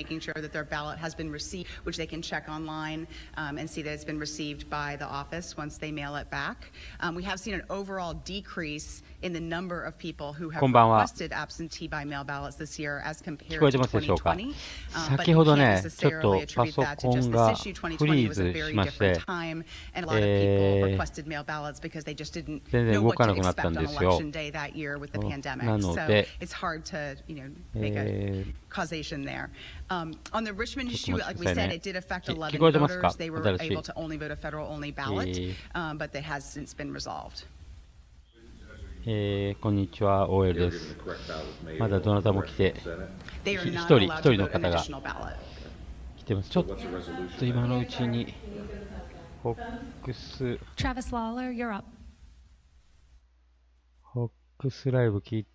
making sure that their ballot has been received, which they can check online and see that it's been received by the office once they mail it back. We have seen an overall decrease in the number of people who have requested absentee by mail ballots this year as compared to 2020. 先ほどね、ちょっとパソコンがフリーズしまして、全然動かなくなったんですよ。なので、causation there. On the Richmond issue, like we said, it did affect 11 voters. They were able to only vote a federal-only ballot, but that has since been resolved. こんにちは、OL です。まだどなたも来て、一人の方が来てます。ちょっと今のうちに、ホックスライブ聞い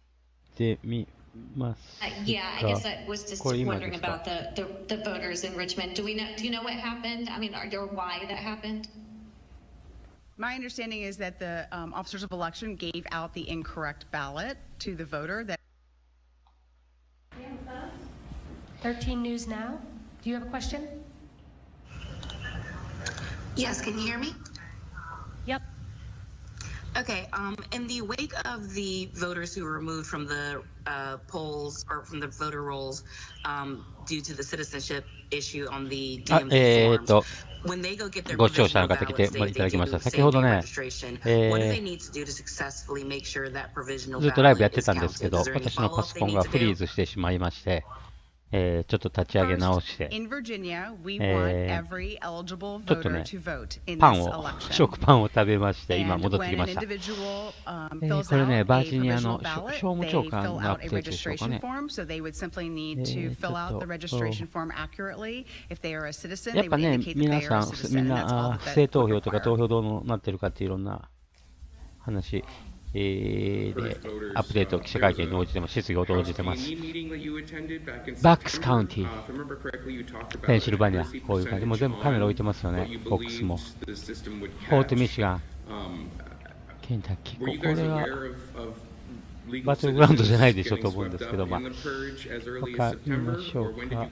てみますか。Yeah, I guess I was just wondering about the voters in Richmond. Do you know what happened? I mean, or why that happened? My understanding is that the officers of election gave out the incorrect ballot to the voter. That 13 News Now. Do you have a question? Yes, can you hear me? Yep. Okay, in the wake of the voters who were removed from the polls or from the voter rolls due to the citizenship issue on the DMV forms, when they go get their provisional ballots, they do the same day registration. What do they need to do to successfully make sure that provisional ballot is counted? Is there any follow-up they need to do? ちょっと立ち上げ直して、In Virginia, we want every eligible voter to vote in パン this を、 election. 食パンを食べまして、今 And 戻ってき when ま an した。individual これね、 fills バ out ー a ジニアの provisional 商 ballot, 務長 they 官 fill のア out ッ a プデートでしょうか registration ね。 form, so they would simply need to fill out the registration form accurately. If they are a citizen, や they っぱ would ね、 indicate that 皆 they さ are a ん、み citizen, ん and that's all な that 不正 that 投 would 票とか require. 投票どうなってるかっていろんな話、でアップデート、記者会見に応じてます、質疑応じてます。バックスカウンティ、ペンシルバニア、こういう感じ、もう全部カメラ置いてますよね、フォックスも。フォートミシガン、ケンタッキー、これはバトルグラウンドじゃないでしょと思うんですけど、まあ、他見ましょうか。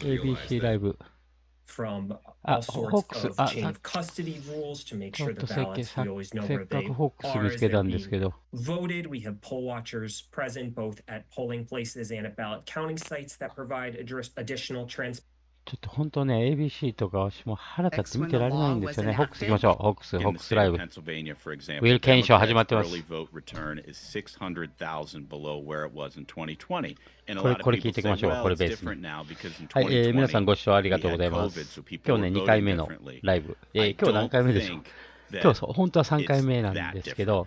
ABC ライブ。from all sorts of chain of custody rules to make sure the ballots, we always know where they are as they're being voted. We have poll watchers present both at polling places and at ballot counting sites that provide additional transparency. ちょっと本当ね、ABC とか私も腹立って見てられないんですよね。ホックス行きましょう。ホックスライブ。ウィル・ケイン賞始まってます。これ聞いていきましょう。これベースに。はい、皆さんご視聴ありがとうございます。今日ね、2回目のライブ。今日何回目でしょう。今日本当は3回目なんですけど、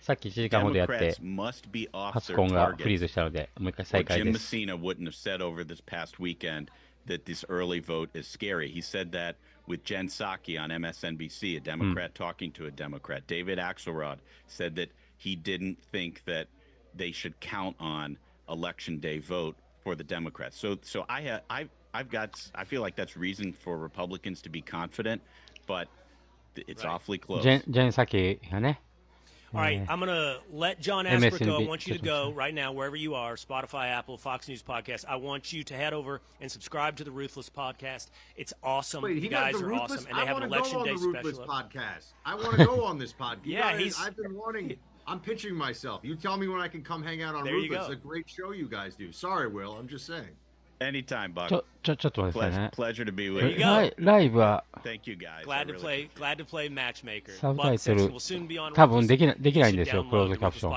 さっき1時間ほどやって、パソコンがフリーズしたので、もう一回再開です。That this early vote is scary. He said that with Jen Psaki on MSNBC, a Democrat talking to a Democrat. David Axelrod said that he didn't think that they should count on election day vote for the Democrats. So I feel like that's reason for Republicans to be confident, but it's awfully close. ジェンサキがね。All right, I'm going to let John Asper go. I want you to go right now, wherever you are, Spotify, Apple, Fox News Podcast. I want you to head over and subscribe to the Ruthless Podcast. It's awesome. Wait, you guys are awesome. And they have an Election Day special. Podcast. I want to go on this podcast. Yeah, I've been wanting. I'm pitching myself. You tell me when I can come hang out on Ruthless. It's a great show you guys do. Sorry, Will. I'm just saying. Anytime, Buck. ちょっと待ってくださいね。Pleasure to be with you. ライブは Thank you guys. Glad to play matchmaker. サブタイトル多分できないんですよ、クローズキャプショ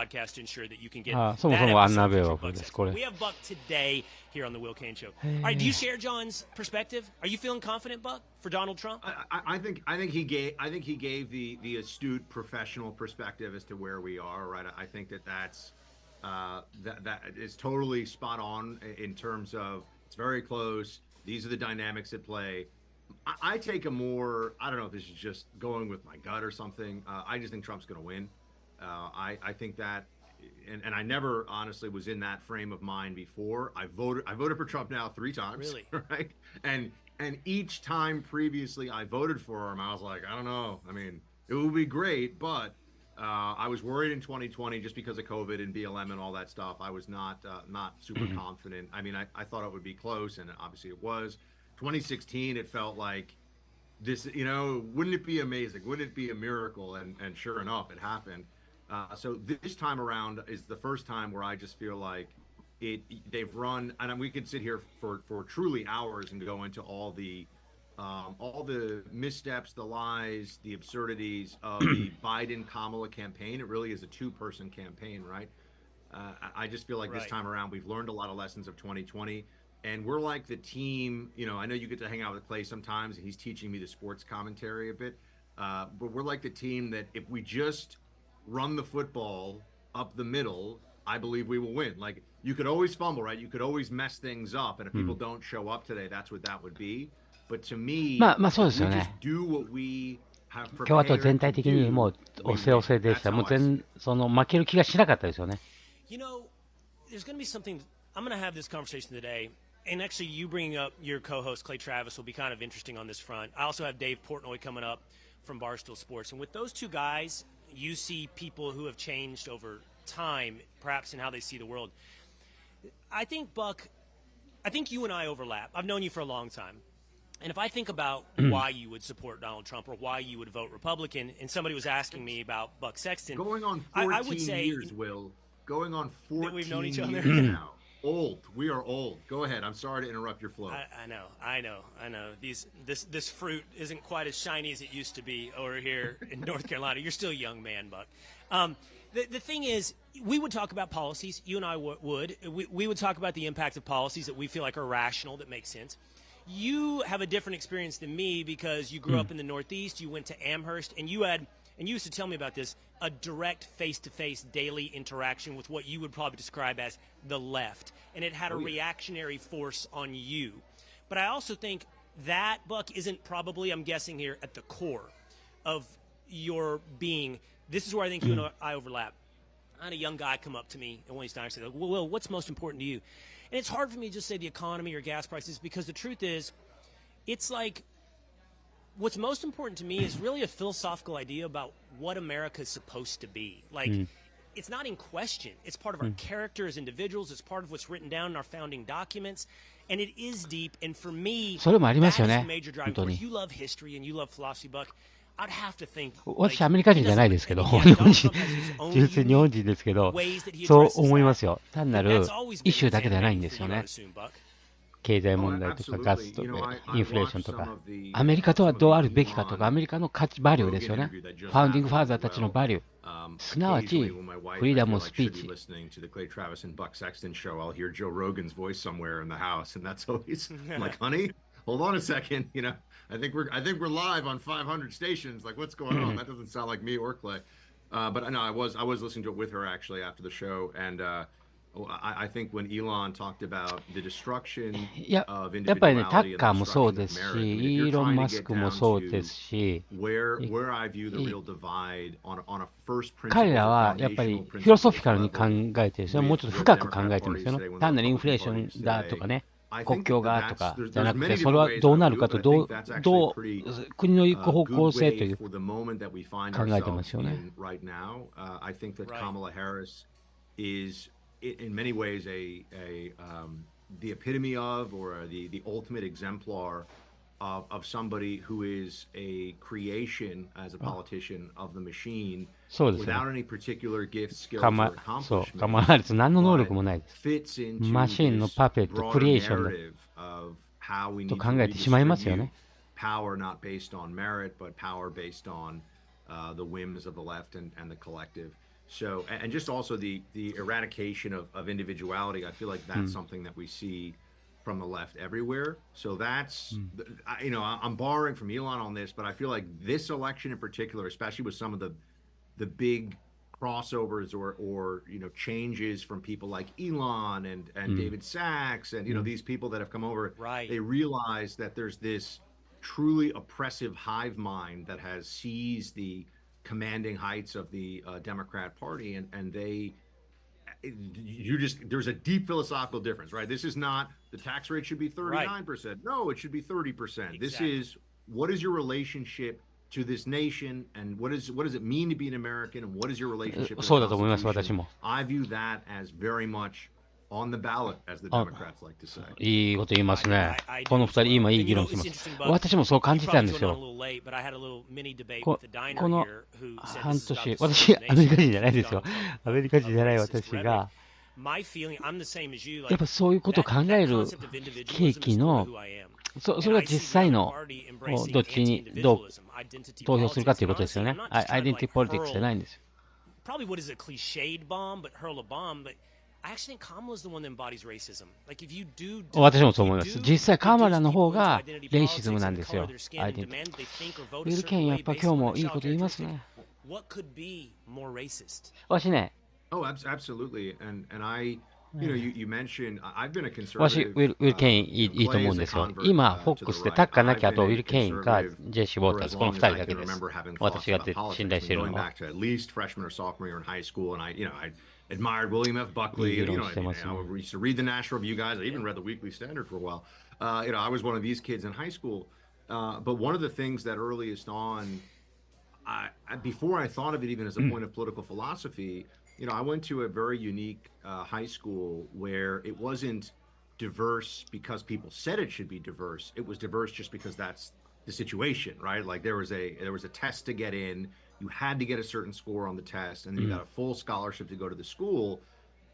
ン。そもそもアンナベーバーです、これ。We have Buck today here on the Will Kane Show. All right, do you share John's perspective? Are you feeling confident, Buck, for Donald Trump? I think he gave the astute professional perspective as to where we are. Right. I think that's that is totally spot on in terms of. It's very close. These are the dynamics at play. I take a more, I don't know if this is just going with my gut or something. I just think Trump's going to win. I think that, and I never honestly was in that frame of mind before. I voted for Trump now 3 times. Really? Right? And each time previously I voted for him, I was like, I don't know. I mean, it would be great, but I was worried in 2020 just because of COVID and BLM and all that stuff. I was not super confident. I mean, I thought it would be close, and obviously it was. 2016, it felt like this, wouldn't it be amazing? Wouldn't it be a miracle? And sure enough, it happened. So this time around is the first time where I just feel like they've run, and we could sit here for truly hours and go into all the missteps, the lies, the absurdities of the Biden-Kamala campaign. It really is a two-person campaign, right? I just feel like this time around we've learned a lot of lessons of 2020, and we're like the team. I know you get to hang out with Clay sometimes, and he's teaching me the sports commentary a bit, but we're like the team that if we just run the football up the middle, I believe we will win. Like, you could always fumble, right? You could always mess things up, and if people don't show up today, that's what that would be. But to me, まあそうですよ we ね。 just do what we have 共和党 prepared 全 to 体的に do, もう we 押せ押 win. せでした。 That's もう how I see it. 負ける気がしなかったですよね。You know, there's going to be something. I'm going to have this conversation today, and actually, you bringing up your co-host Clay Travis will be kind of interesting on this front. I also have Dave Portnoy coming up from Barstool Sports, and with those two guys, you see people who have changed over time, perhaps in how they see the world. I think, Buck, I think you and I overlap. I've known you for a long time. And if I think about why you would support Donald Trump or why you would vote Republican, and somebody was asking me about Buck Sexton, Going on 14 I would say, years, Will. Going on 14 we've known each other. years now. Old. We are old. Go ahead. I'm sorry to interrupt your flow. I know. This fruit isn't quite as shiny as it used to be over here in North Carolina. You're still a young man, Buck. The thing is, we would talk about policies. You and I would. We would talk about the impact of policies that we feel like are rational, that make sense. You have a different experience than me because you grew up in the Northeast. You went to Amherst, and you used to tell me about this, a direct face-to-face daily interaction with what you would probably describe as the left, and it had a reactionary force on you. But I also think that, Buck, isn't probably, I'm guessing here, at the core of your being. This is where I think you and I overlap. I had a young guy come up to me at one of these times and say, well, Will, what's most important to you? And it's hard for me to just say the economy or gas prices, because the truth is, it's like, what's most important to me is really a philosophical idea about what America is supposed to be. Like, it's not in question. It's part of our character as individuals. It's part of what's written down in our founding documents. And it is deep. And for me, それもありますよね。 that is the major driving 本当 force. に。 You love history and you love philosophy, Buck. I'd have to think, 私、アメリカ人じゃないですけど、 yeah, 日本 Donald 人 Trump has his own 純粋に日本人ですけど、 ways that he そう addresses 思いま that. すよ。単な But る that's always イ been シューだけじゃないん examined です for よ you, I ね。 assume, Buck. 経済問題とかガスとかインフレーションとか、アメリカとはどうあるべきかとか、アメリカの価値、バリューですよね。ファウンディングファーザーたちのバリュー。すなわち、フリーダムスピーチ。 listening to the Clay Travis and Buck Sexton show, I'll hear Joe Rogan's voice somewhere in the house, and that's always I'm like, honey, hold on a second, I think we're live on 500 stations. Like, what's going on? That doesn't sound like me or Clay. But I know I was listening to it with her actually after the show, and I think when Elon talked about the destruction いや、 of やっぱりね、タ individuality ッカー and も the そう destruction で of す marriage, し、 I mean, イ if ー you're ロン・ trying マ to ス get クも down そうで to すし、 where I view the real divide on a first principle 彼らはやっぱりフィロソフィカルに考えてるんですよ。もうちょっと深く考えてるんですよね。単なるインフレーションだとかね、国境がとかじゃなくて、それはどうなるかとどう国の行く方向性という考えてますよね。 I think that Kamala Harris is in many ways the epitome of or the ultimate exemplar of somebody who is a creation as a politician of the machine without any particular gifts, skills, or そう、 accomplishments. カマラハリス何の能力もないです。 Fits into マシンの this パペット、ク broader リエーション narrative of how we と need 考 to えてしまいますよ redistribute ね。 power not based on merit, but power based on the whims of the left and the collective. So, and just also the eradication of individuality. I feel like that's something that we see from the left everywhere. So that's, I'm borrowing from Elon on this, but I feel like this election in particular, especially with some of the big crossovers or changes from people like Elon and David Sachs and these people that have come over, Right. they realize that there's this truly oppressive hive mind that has seized the commanding heights of the Democrat Party, and there's a deep philosophical difference, right? This is not the tax rate should be 39%. No, it should be 30%. This Exactly. is what is your relationship to this nation and what does it mean to be an American and what is your relationship with そう the だと思います、私 Constitution. も。I view that as very much on the ballot, as the Democrats like to say. いいこと言いますね。この二人、今いい議論してます。私もそう感じたんですよ。この半年、私、アメリカ人じゃないですよ。アメリカ人じゃない私が、やっぱそういうことを考える契機の、それは実際のどっちにどう投票するかということですよね。アイデンティティポリティクスじゃないんですよ。Probably what is a cliched bomb, but hurl a bomb, but I actually think Kamala's the one that embodies racism. Like if you do 私もそう思います。実際カマラの方がレイシズムなんですよ。アイデンティティ。ウィル・ケンやっぱ今日もいいこと言いますね。What could be more racist? 私ね。Oh, absolutely. And I, you mentioned I've been a 私、conservative. ウィル・ケインいいと思うんですよ。今、フォックスでタッカーなきゃあとウィル・ケインかジェシー・ウォーターズ、この2人だけです。私が信頼しているのは。At least freshman or sophomore year in high school, and I admired William F. Buckley. I used to read the National Review guys. I even read the Weekly Standard for a while. I was one of these kids in high school. But one of the things that earliest on, before I thought of it even as a point of political philosophy, I went to a very unique high school where it wasn't diverse because people said it should be diverse. It was diverse just because that's the situation, right? Like there was a test to get in. You had to get a certain score on the test, and then you got a full scholarship to go to the school.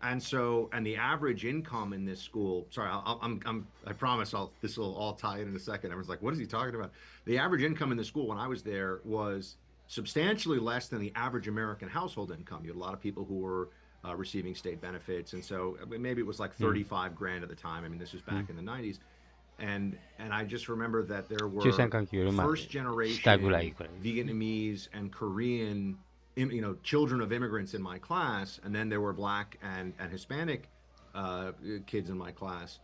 And the average income in this school. Sorry, I promise this will all tie in a second. I was like, what is he talking about? The average income in the school when I was there was substantially less than the average American household income. You had a lot of people who were receiving state benefits, and so maybe it was like 35 grand at the time. I mean, this was back in the 90s. And I just remember that there were first generation Vietnamese and Korean, children of immigrants in my class, and then there were Black and Hispanic kids in my class,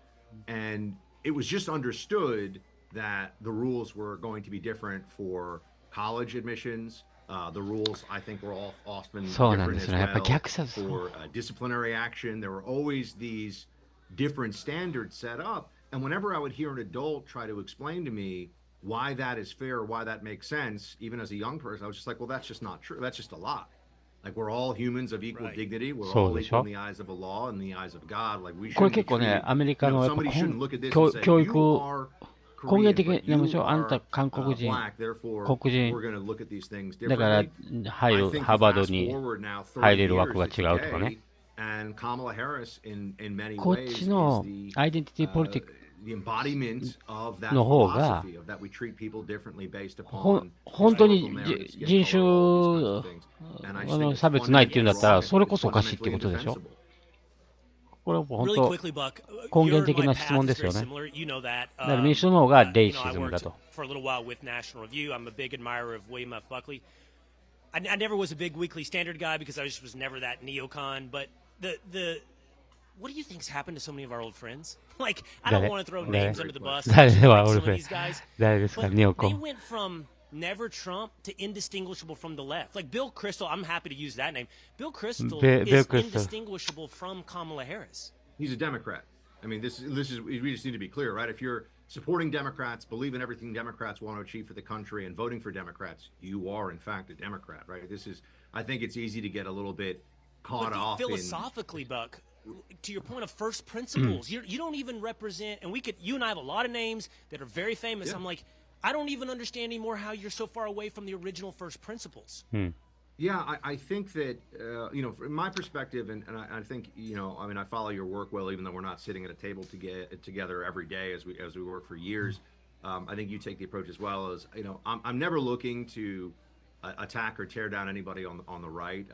and it was just understood that the rules were going to be different for college admissions. The rules, I think, were often different as well for disciplinary action. There were always these different standards set up. And whenever I would hear an adult try to explain to me why that is fair, why that makes sense, even as a young person, I was just like, well, that's just not true. That's just a lie. Like, we're all humans of equal dignity. We're all equal in the eyes of a law and the eyes of God. Like, we shouldn't be treated, somebody shouldn't look at this and say, you are Korean, but you are Black, therefore, we're going to look at these things differently. I think fast forward now 30 years, to today, and Kamala Harris, in many ways, is the embodiment of that philosophy of that we treat people differently based upon 本当に人種差別ないっていうんだったら、それこそおかしいっていうことでしょ。これは本当根源的な質問ですよね。だから民主党の方がレイシズムだと。I never was a big Weekly Standard guy because I just was never that neocon, but what do you think's happened to so many of our old friends? Like, I don't want to throw names under the bus. Like some of these guys, but they went from never Trump to indistinguishable from the left. Like Bill Kristol, I'm happy to use that name. Bill Kristol is indistinguishable from Kamala Harris. He's a Democrat. I mean, this is we just need to be clear, right? If you're supporting Democrats, believe in everything Democrats want to achieve for the country, and voting for Democrats, you are in fact a Democrat, right? I think it's easy to get a little bit caught off philosophically, Buck. To your point of first principles, you don't even represent, and you and I have a lot of names that are very famous. Yeah. I'm like, I don't even understand anymore how you're so far away from the original first principles. Yeah, I think that, from my perspective, and I think, I mean, I follow your work well, even though we're not sitting at a table together every day as we work for years. I think you take the approach as well as, I'm never looking to attack or tear down anybody on the right.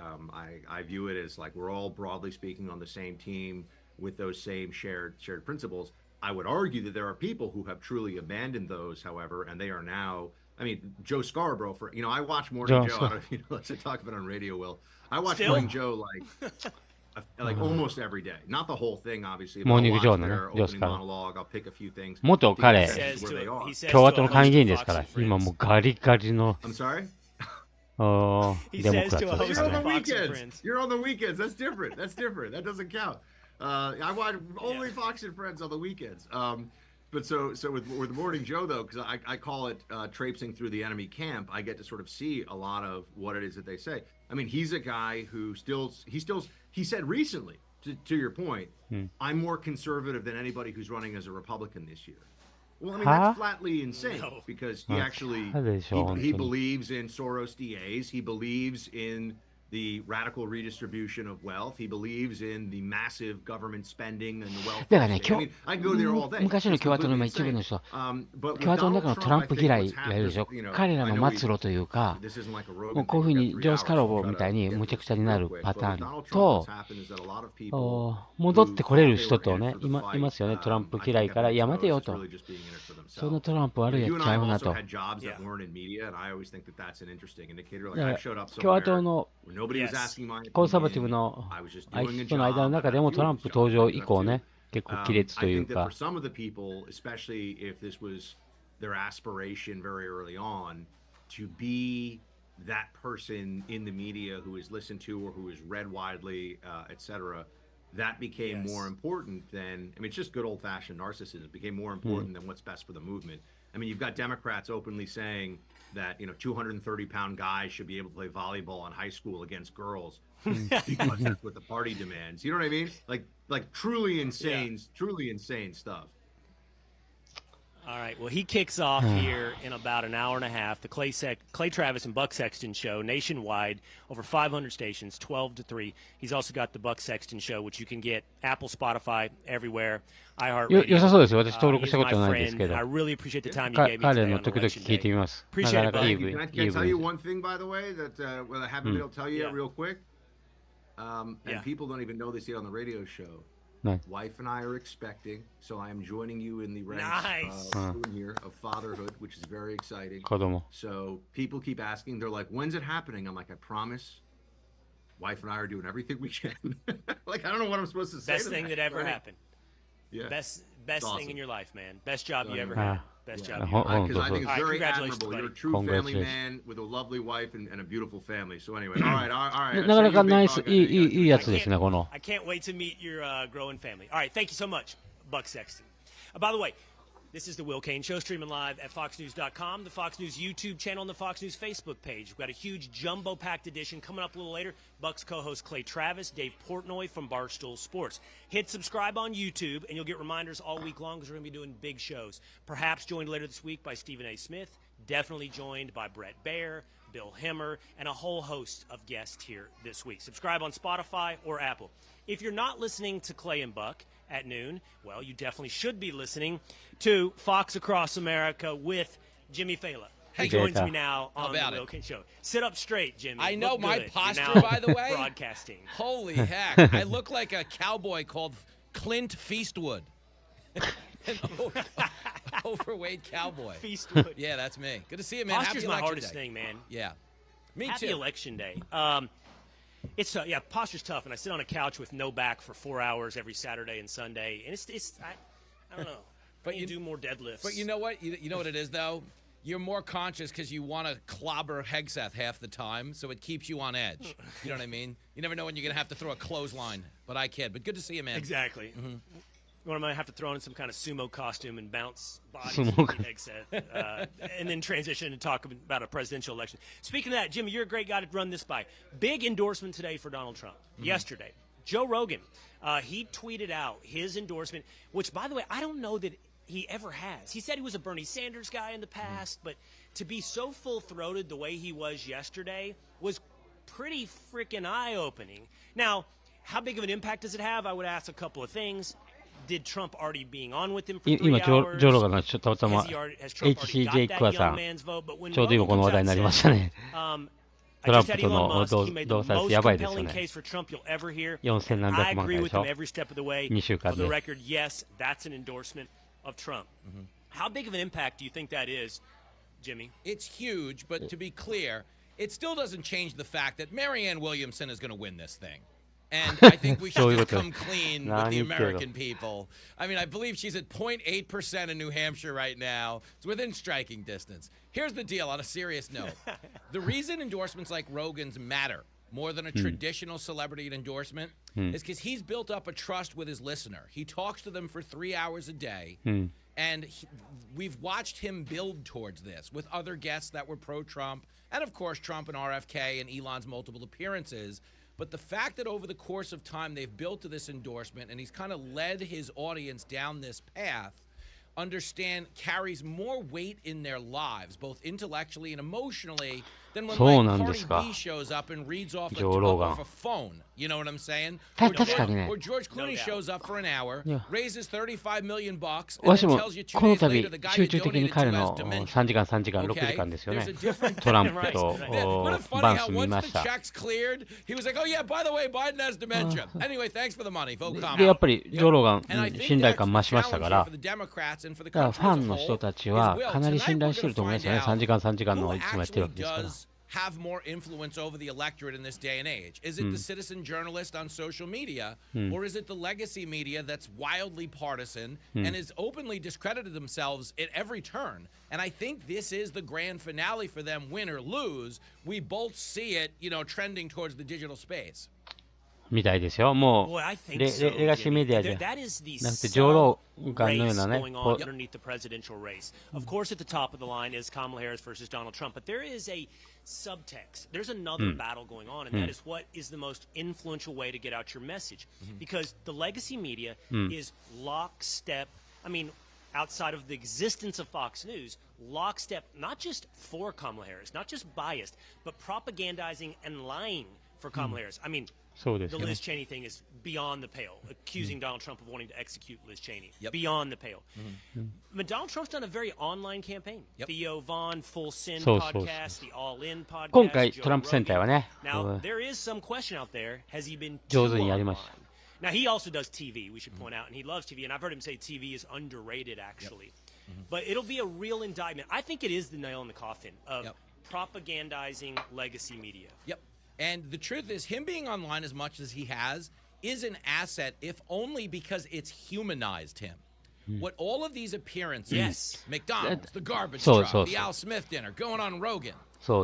I view it as like we're all broadly speaking on the same team with those same shared principles. I would argue that there are people who have truly abandoned those, however, and they are now. I mean, Joe Scarborough. I watch Morning Joe. I don't know if you know, let's talk about it on radio. Will I watch Morning Joe like almost every day? Not the whole thing, obviously. モーニングジョーのね、ジョースカー。 I'll pick a few things. 元彼、共和党の下院議員ですから、今もうガリガリの。I'm sorry. デモクラットですね。You're on the weekends. That's different. That doesn't count. I watch only Fox and Friends on the weekends. But so with Morning Joe though, because I call it traipsing through the enemy camp, I get to sort of see a lot of what it is that they say. I mean, he's a guy who he said recently, to your point, I'm more conservative than anybody who's running as a Republican this year. Well, I mean, that's flatly insane because he actually he believes in Soros DAs. He believes in the radical redistribution of wealth. He believes in the massive government spending and the wealth. だからね、I go there all day. 昔の共和党の一部の人、共和党の中のトランプ嫌いがいるでしょ。彼らの末路というか、もうこういうふうにジョー・スカロボみたいに無茶苦茶になるパターンと、戻ってこれる人とね、いますよね、トランプ嫌いから、いや、待てよと。そのトランプ悪いやっちゃうなと。共和党のコンサバティブの人の間の中でもトランプ登場以降ね、結構亀裂というか。That person in the media who is listened to or who is read widely, etc., that became more important than, I mean, it's just good old-fashioned narcissism. It became more important than what's best for the movement. I mean, you've got Democrats openly saying that, 230-pound guys should be able to play volleyball in high school against girls because that's what the party demands. You know what I mean? Like truly insane stuff. All right. Well, he kicks off here in about an hour and a half. The Clay Travis and Buck Sexton show nationwide, over 500 stations, 12 to 3. He's also got the Buck Sexton show, which you can get Apple, Spotify, everywhere. iHeartRadio. 良さそうですよ。私登録したことないですけど。 I really appreciate the time you gave me today on election day. Appreciate it, buddy. Can I tell you one thing, by the way, that I haven't been able to tell you yet real quick? And people don't even know this yet on the radio show. Wife and I are expecting, so I am joining you in the ranks here of fatherhood, which is very exciting. So people keep asking, they're like, when's it happening? I'm like, I promise. Wife and I are doing everything we can. Like, I don't know what I'm supposed to say. Best thing that ever happened. Yeah. Best thing in your life, man. Best job you ever had. Best job you ever had. Because I think it's very admirable. You're a true family man with a lovely wife and a beautiful family. So anyway, all right. なかなかナイス、いいやつですね、この。I can't wait to meet your growing family. All right, thank you so much, Buck Sexton. By the way, this is the Will Kane Show, streaming live at foxnews.com, the Fox News YouTube channel, and the Fox News Facebook page. We've got a huge jumbo-packed edition coming up a little later. Buck's co-host Clay Travis, Dave Portnoy from Barstool Sports. Hit subscribe on YouTube, and you'll get reminders all week long because we're going to be doing big shows. Perhaps joined later this week by Stephen A. Smith, definitely joined by Brett Baer, Bill Hemmer, and a whole host of guests here this week. Subscribe on Spotify or Apple. If you're not listening to Clay and Buck at noon, well, you definitely should be listening to Fox Across America with Jimmy Fallon. He joins me now on the Will Kane Show. Sit up straight, Jimmy. I know my posture, by the way. Broadcasting. Holy heck. I look like a cowboy called Clint Feastwood. An overweight cowboy. Feastwood. Yeah, that's me. Good to see you, man. Posture's my hardest thing, man. Yeah. Me Happy too. election day. It's posture's tough, and I sit on a couch with no back for 4 hours every Saturday and Sunday, and I don't know. But you do more deadlifts. But you know what? You know what it is though. You're more conscious because you want to clobber Hegseth half the time, so it keeps you on edge. You know what I mean? You never know when you're gonna have to throw a clothesline, but I kid. But good to see you, man. Exactly. Mm-hmm. Or I might have to throw in some kind of sumo costume and bounce bodies with Hegseth, and then transition and talk about a presidential election. Speaking of that, Jimmy, you're a great guy to run this by. Big endorsement today for Donald Trump. Yesterday, Joe Rogan, he tweeted out his endorsement, which, by the way, I don't know that he ever has. He said he was a Bernie Sanders guy in the past, but to be so full-throated the way he was yesterday was pretty freaking eye-opening. Now, how big of an impact does it have? I would ask a couple of things. Did Trump already being on with him for 3 hours? 今、ジョーロガンがたまたま HCJ クワさん、ちょうど今この話題になりましたね。トランプとの同棲やばいですよね。4000何百万回でしょ。2週間で。Yes, that's an endorsement of Trump. How big of an impact do you think that is, Jimmy? It's huge, but to be clear, it still doesn't change the fact that Marianne Williamson is going to win this thing. And I think we should just come clean with the American people. I mean, I believe she's at 0.8% in New Hampshire right now. It's within striking distance. Here's the deal on a serious note. The reason endorsements like Rogan's matter more than a traditional celebrity endorsement is because he's built up a trust with his listener. He talks to them for 3 hours a day, And we've watched him build towards this with other guests that were pro-Trump, and of course Trump and RFK and Elon's multiple appearances. But the fact that over the course of time they've built to this endorsement and he's kind of led his audience down this path, carries more weight in their lives, both intellectually and emotionally, than when like Cardi B shows up and reads off a phone. You know what I'm saying? Or George Clooney shows up for an hour, raises $35 million, and then tells you 2 days later the guy you donated to has dementia. 3時間3時間6時間ですよね。トランプとバンス見ました。 Checks cleared. He was like, "Oh yeah, by the way, Biden has dementia." Anyway, thanks for the money. Vote Kamala. でやっぱりジョー・ローガン信頼感増しましたから、だからファンの人たちはかなり信頼してると思いますよね。3時間3時間のいつもやってるわけですから。 have more influence over the electorate in this day and age? Is it the citizen journalist on social media, or is it the legacy media that's wildly partisan and has openly discredited themselves at every turn? And I think this is the grand finale for them, win or lose. We both see it, trending towards the digital space. みたいですよ。もうレガシーメディアじゃなくて上ローガンのようなね。Underneath the presidential race. Of course, at the top of the line is Kamala Harris versus Donald Trump, but there is a subtext. There's another battle going on, and that is what is the most influential way to get out your message. Because the legacy media is lockstep. I mean, outside of the existence of Fox News, lockstep, not just for Kamala Harris, not just biased, but propagandizing and lying for Kamala Harris. I mean, the Liz Cheney thing is beyond the pale. Accusing Donald Trump of wanting to execute Liz Cheney. Beyond the pale. But Donald Trump's done a very online campaign. Theo Vaughn, Full Send podcast, the All In podcast. 今回トランプセンターはね。 Now, there is some question out there. Has he been 上手にやりました。 Now, he also does TV, we should point out, and he loves TV. And I've heard him say TV is underrated, actually. But it'll be a real indictment. I think it is the nail in the coffin of propagandizing legacy media. And the truth is, him being online as much as he has is an asset, if only because it's humanized him. What all of these appearances, McDonald's, the garbage truck, the Al Smith dinner, going on Rogan,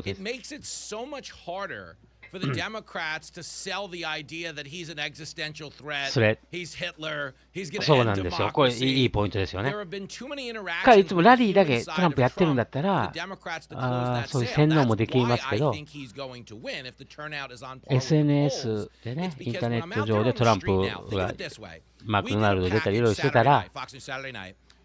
it makes it so much harder for the Democrats to sell the idea that he's an existential threat, he's Hitler, he's going to end democracy. これいいポイントですよね。 There have been too many interactions 彼いつもラリーだけトランプやってるんだったら、そういう洗脳もできますけど、SNS でね、インターネット上でトランプがマクドナルド出たりいろいろしてたら、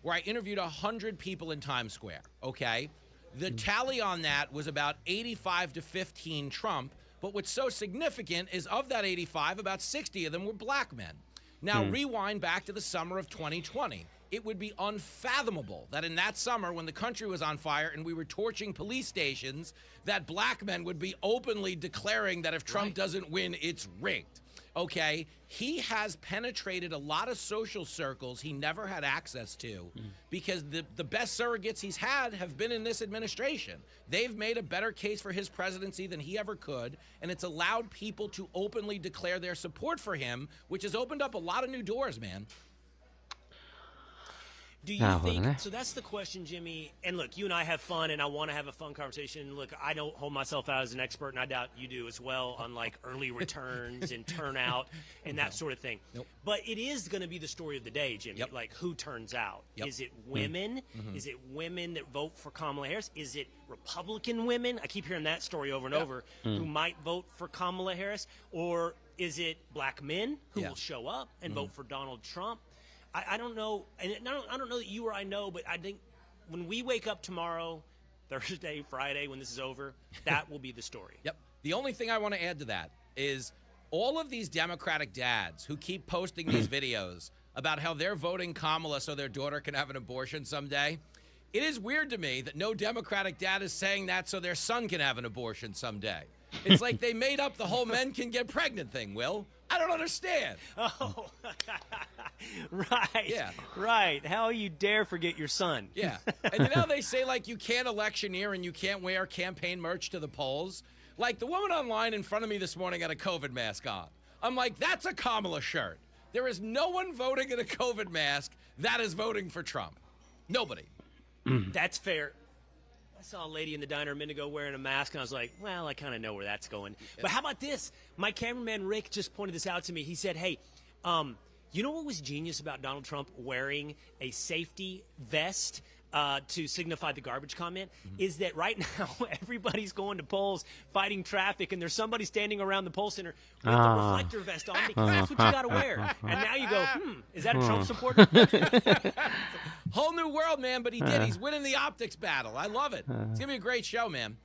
where I interviewed 100 people in Times Square, okay? The tally on that was about 85 to 15 Trump. But what's so significant is of that 85, about 60 of them were black men. Now, rewind back to the summer of 2020. It would be unfathomable that in that summer, when the country was on fire and we were torching police stations, that black men would be openly declaring that if Trump doesn't win, it's rigged. Okay, he has penetrated a lot of social circles he never had access to because the best surrogates he's had have been in this administration. They've made a better case for his presidency than he ever could, and it's allowed people to openly declare their support for him, which has opened up a lot of new doors, man. Do you think, so that's the question, Jimmy, and look, you and I have fun, and I want to have a fun conversation. Look, I don't hold myself out as an expert, and I doubt you do as well, on like early returns and turnout and that sort of thing. But it is going to be the story of the day, Jimmy, like who turns out. Is it women? Is it women that vote for Kamala Harris? Is it Republican women? I keep hearing that story over and over, who might vote for Kamala Harris. Or is it black men who will show up and vote for Donald Trump? I don't know, and I don't know that you or I know, but I think when we wake up tomorrow, Thursday, Friday, when this is over, that will be the story. The only thing I want to add to that is all of these Democratic dads who keep posting these videos about how they're voting Kamala so their daughter can have an abortion someday. It is weird to me that no Democratic dad is saying that so their son can have an abortion someday. It's like they made up the whole men can get pregnant thing, Will. I don't understand. Oh, right. Right. How you dare forget your son. And you know they say, like, you can't electioneer and you can't wear campaign merch to the polls? Like, the woman online in front of me this morning had a COVID mask on. I'm like, that's a Kamala shirt. There is no one voting in a COVID mask that is voting for Trump. Nobody. That's fair. I saw a lady in the diner a minute ago wearing a mask, and I was like, well, I kind of know where that's going. But how about this? My cameraman, Rick, just pointed this out to me. He said, hey, You know what was genius about Donald Trump wearing a safety vest to signify the garbage comment is that right now everybody's going to polls fighting traffic, and there's somebody standing around the poll center with the reflector vest on because that's what you got to wear. And now you go, is that a Trump supporter? Whole new world, man, but he did. He's winning the optics battle. I love it. It's going to be a great show, man.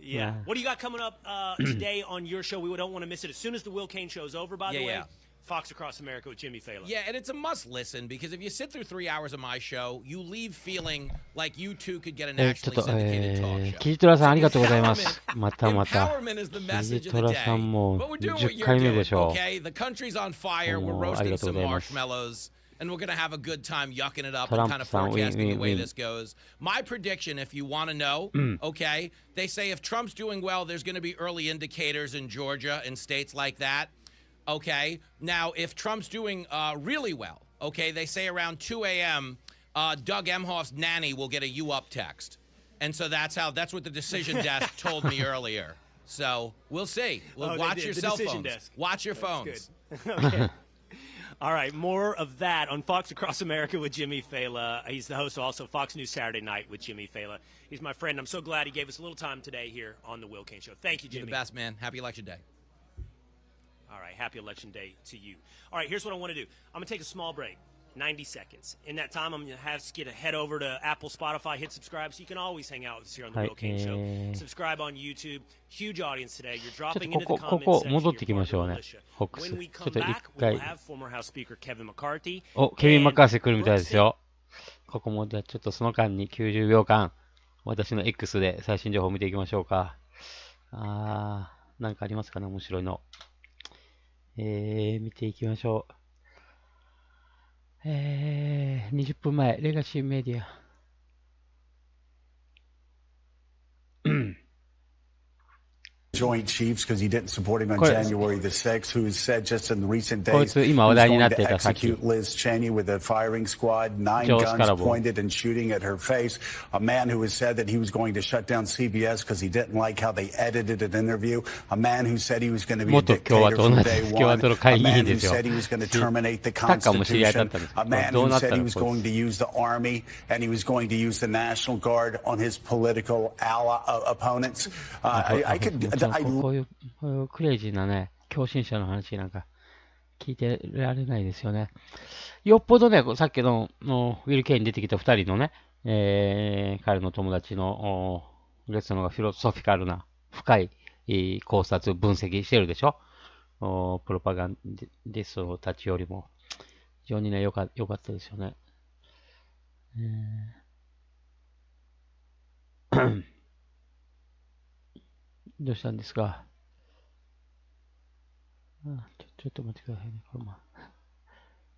Yeah. What do you got coming up today on your show? We don't want to miss it. As soon as the Will Kane show's over, by the way, Fox Across America with Jimmy Fallon. Yeah, and it's a must listen because if you sit through 3 hours of my show, you leave feeling like you too could get a nationally syndicated talk show. キジトラさんありがとうございます。またまた。 Empowerment is the キ message ジ of ト the ラさ day. んも But we're doing what 10 you're 回目で doing, しょう。 okay? The country's on fire. We're もうあり roasting がとう some ございます。 marshmallows. And we're going to have a good time yucking it up Trump and kind of さん forecasting the way ウィン this goes. My prediction, if you want to know, okay, they say if Trump's doing well, there's going to be early indicators in Georgia and states like that. Okay, now if Trump's doing really well, okay, they say around 2 a.m., Doug Emhoff's nanny will get a "you up" text. And so that's what the decision desk told me earlier. So we'll see. We'll watch your cell phones. Desk. Watch your phones. Okay. All right, more of that on Fox Across America with Jimmy Fallon. He's the host of also Fox News Saturday Night with Jimmy Fallon. He's my friend. I'm so glad he gave us a little time today here on the Will Kane Show. Thank you, Jimmy. You're the best, man. Happy Election Day. All right, happy Election Day to you. All right, here's what I want to do. I'm going to take a small break, 90 seconds. In that time, I'm going to have to head over to Apple, Spotify, hit subscribe, so you can always hang out with us here on the Will Kane Show. Subscribe on YouTube. Huge audience today. You're ちょっ dropping と into こ the こ comments section. 戻ってき You're ましょう part ね of the militia. ホックス When we ちょ come っと一 back, we'll 回 have former House Speaker Kevin McCarthy. おケビン・マッカーシー来るみたい And ですよ。ここもじゃあちょっとその間に90秒間私の X で最新情報を見ていきましょうか。なんかありますかね面白いの。見ていきましょう。20分前、レガシーメディア。Joint Chiefs because he didn't support him on January the 6th, who said just in recent こい days つ he 今 was 話題に going なっ to てたさっき。 execute Liz Cheney with a firing squad, 9 Joe guns Scalabo. pointed and shooting at her face. A man who has said that he was going to shut down CBS because he didn't like how they edited an interview. A man who said he was going to be a 元共和 dictator 党の from day 共和 one. 党の会 A 議員 man で who すよ。 said he was going to terminate the タッカーも知り合いだっ Constitution. たんですけ A ど、 man どう who なった said he の was こい going to use the army and he was going to use the National Guard on his political opponents. I could. こういうクレイジーなね、狂信者の話なんか聞いてられないですよね。よっぽどね、さっきのウィル・ケインに出てきた2人のね、彼の友達のレッスンのがフィロソフィカルな深い考察、分析してるでしょ。プロパガンディストたちよりも非常にね、良かったですよね。どうしたんですか。ちょっと待ってくださいね。これも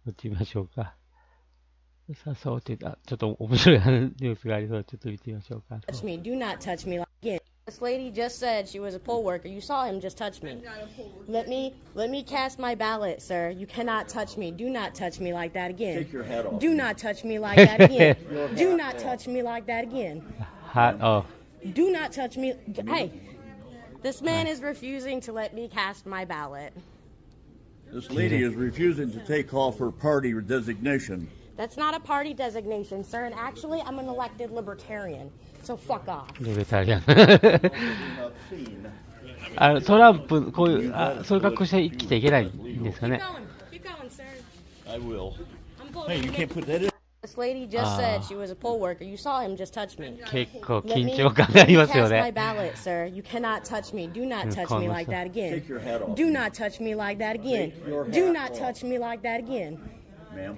打ってみましょうか。さあ、そうってちょっと面白いニュースがありそうで、ちょっと見てみましょうか。Touch me. Do not touch me again. This lady just said she was a poll worker. You saw him just touch me. Let me cast my ballot, sir. You cannot touch me. Do not touch me like that again. Take your hat off. Do not touch me like that again. Do not touch me like that again. Hat off. Do not touch me. Hey, this man is refusing to let me cast my ballot. This lady is refusing to take off her party designation. That's not a party designation, sir. And actually, I'm an elected libertarian. So fuck off. リベタリアン。トランプ、こういう、そういう格好して生きていけないんですかね。Keep going, sir. I will. I'm Hey, you can't put that in. This lady just said she was a poll worker. You saw him just touch me. 結構緊張感がありますよ Cast my ね。 ballot, sir. You cannot touch me. Do not touch me like that again. Take your hat off. Do not touch me like that again. Take your hat Do not off. touch me like that again. Ma'am.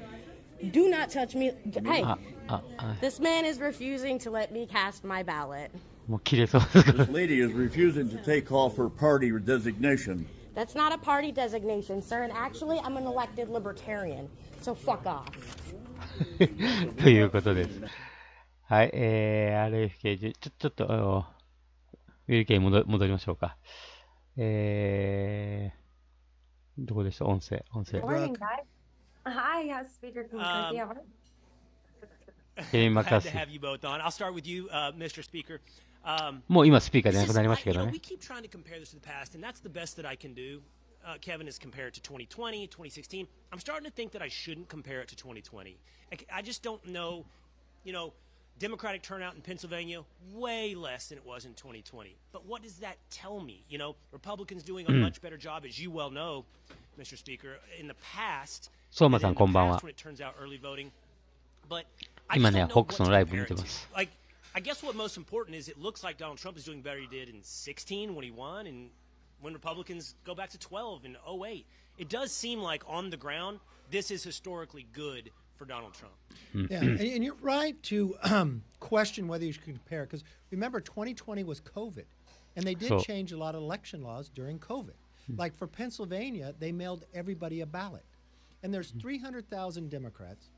Do not touch me. Hey, あ、this man is refusing to let me cast my ballot. もう切れそうです。 This lady is refusing to take off her party designation. That's not a party designation, sir. And actually, I'm an elected libertarian. So fuck off. ということです。はい、RFK、ちょっと、ウィルケイ戻りましょうか。どこでした音声。Morning, guys. Hi, Speaker McCarthy. Glad to have you both on. I'll start with you, Mr. Speaker. もう今スピーカーでなくなりましたけどね。We keep trying to compare this to the past, and that's the best that I can do. Kevin has compared to 2020, 2016. I'm starting to think that I shouldn't compare it to 2020. I just don't know, Democratic turnout in Pennsylvania, way less than it was in 2020. But what does that tell me? Republicans doing a much better job, as you well know, Mr. Speaker, in the past. 相馬さんこんばんは。 when it turns out early voting. But I 今 just ね、 don't know ホック what スの to ライブ compare 見 it て to. ます。 Like, I guess what most important is it looks like Donald Trump is doing better he did in 16 when he won, and when Republicans go back to 12 in 08. It does seem like on the ground, this is historically good for Donald Trump. Yeah, and you're right to question whether you should compare, because remember 2020 was COVID, and they did change a lot of election laws during COVID. Like for Pennsylvania, they mailed everybody a ballot, and there's 300,000 Democrats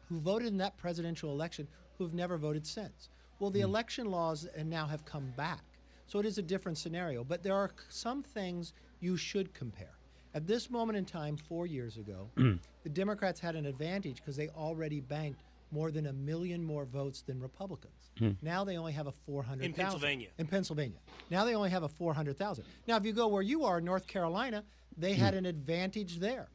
who voted in that presidential election who have never voted since. Well, the election laws now have come back, so it is a different scenario, but there are some things you should compare. At this moment in time, 4 years ago, the Democrats had an advantage because they already banked more than 1 million more votes than Republicans. Now they only have a 400,000. In Pennsylvania. In Pennsylvania. Now they only have a 400,000. Now, if you go where you are, North Carolina, they had an advantage there.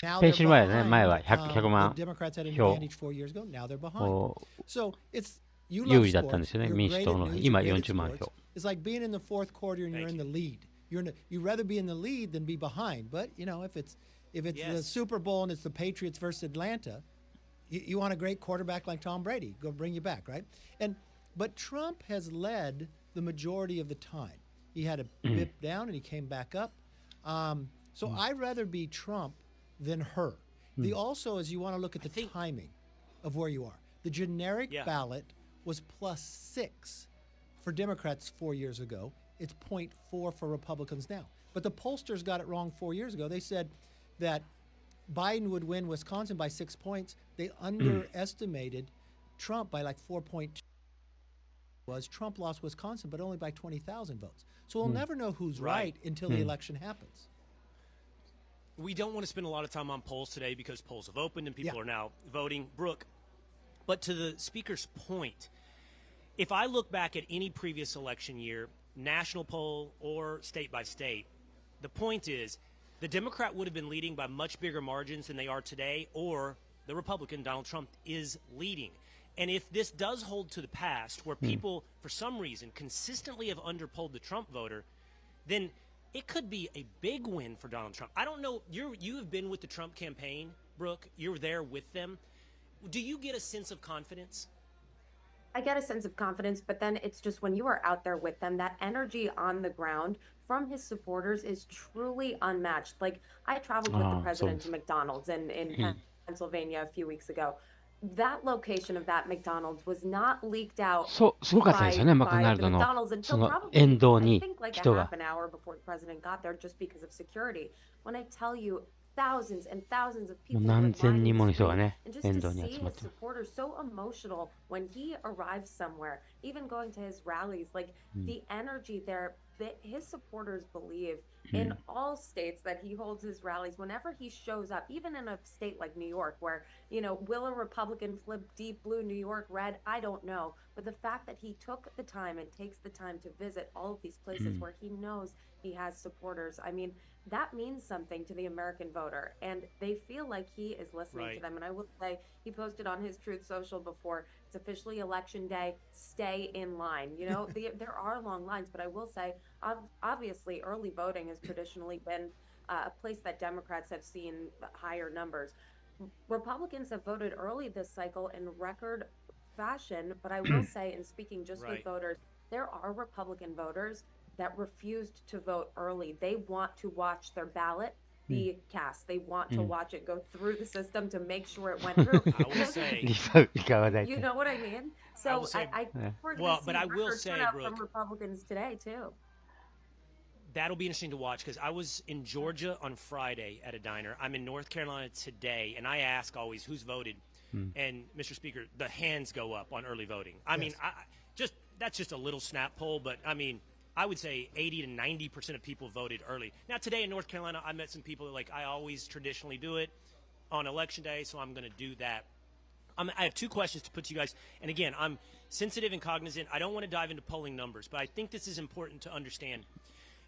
Now they're behind. The Democrats had an advantage 4 years ago. Now they're behind. So it's you love sports. You're great at news. You're great at sports. It's like being in the fourth quarter and you're in the lead. You'd rather be in the lead than be behind. But if it's the Super Bowl and it's the Patriots versus Atlanta, you want a great quarterback like Tom Brady. Go bring you back, right? But Trump has led the majority of the time. He had a bip down and he came back up. So I'd rather be Trump than her. Also is you want to look at the timing of where you are. The generic ballot was +6 for Democrats 4 years ago. It's 0.4 for Republicans now. But the pollsters got it wrong 4 years ago. They said that Biden would win Wisconsin by 6 points. They underestimated Trump by like 4.2. Trump lost Wisconsin, but only by 20,000 votes. So we'll never know who's right until the election happens. We don't want to spend a lot of time on polls today because polls have opened and people are now voting. Brooke, but to the speaker's point, if I look back at any previous election year, national poll or state by state, the point is the Democrat would have been leading by much bigger margins than they are today, or the Republican, Donald Trump, is leading. And if this does hold to the past, where people, for some reason, consistently have underpolled the Trump voter, then it could be a big win for Donald Trump. I don't know. You have been with the Trump campaign, Brooke. You're there with them. Do you get a sense of confidence? I get a sense of confidence, but then it's just when you are out there with them, that energy on the ground from his supporters is truly unmatched. Like, I traveled with the president to McDonald's in Pennsylvania a few weeks ago. That location of that McDonald's was not leaked out すごかったですよね、マクドナルドのその沿道に人が。 I think like a half an hour before the president got there just because of security. When I tell you thousands and thousands of people 何千人もの人がね、 and just 沿 to 道に see 集まっ his て。 supporters so emotional when he arrives somewhere, even going to his rallies, like the energy there, that his supporters believe in all states that he holds his rallies. Whenever he shows up, even in a state like New York, where, will a Republican flip deep blue, New York red? I don't know. But the fact that he took the time and takes the time to visit all of these places where he knows he has supporters, I mean, that means something to the American voter, and they feel like he is listening to them. And I will say, he posted on his Truth Social before, it's officially election day, stay in line. There are long lines, but I will say, obviously, early voting has traditionally been a place that Democrats have seen higher numbers. Republicans have voted early this cycle in record fashion, but I will say, in speaking just with voters, there are Republican voters that refused to vote early. They want to watch their ballot be cast. They want to watch it go through the system to make sure it went through. I will say, you know what I mean? So but I will say, Brooke, from Republicans today too. That'll be interesting to watch because I was in Georgia on Friday at a diner. I'm in North Carolina today, and I ask always who's voted. And Mr. Speaker, the hands go up on early voting. I mean, that's just a little snap poll, but I mean, I would say 80 to 90% of people voted early. Now, today in North Carolina, I met some people like, I always traditionally do it on Election Day, so I'm going to do that. I have two questions to put to you guys. And again, I'm sensitive and cognizant. I don't want to dive into polling numbers, but I think this is important to understand.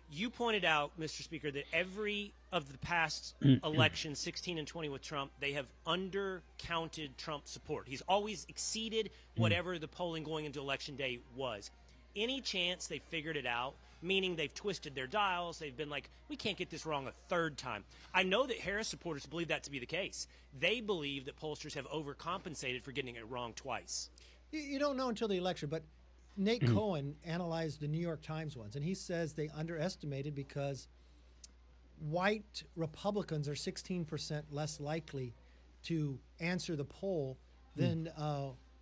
You pointed out, Mr. Speaker, that every of the past elections, 16 and 20 with Trump, they have undercounted Trump's support. He's always exceeded whatever the polling going into Election Day was. Any chance they figured it out, meaning they've twisted their dials, they've been like, we can't get this wrong a third time. I know that Harris supporters believe that to be the case. They believe that pollsters have overcompensated for getting it wrong twice. You don't know until the election, but Nate Cohen analyzed the New York Times ones, and he says they underestimated because white Republicans are 16% less likely to answer the poll than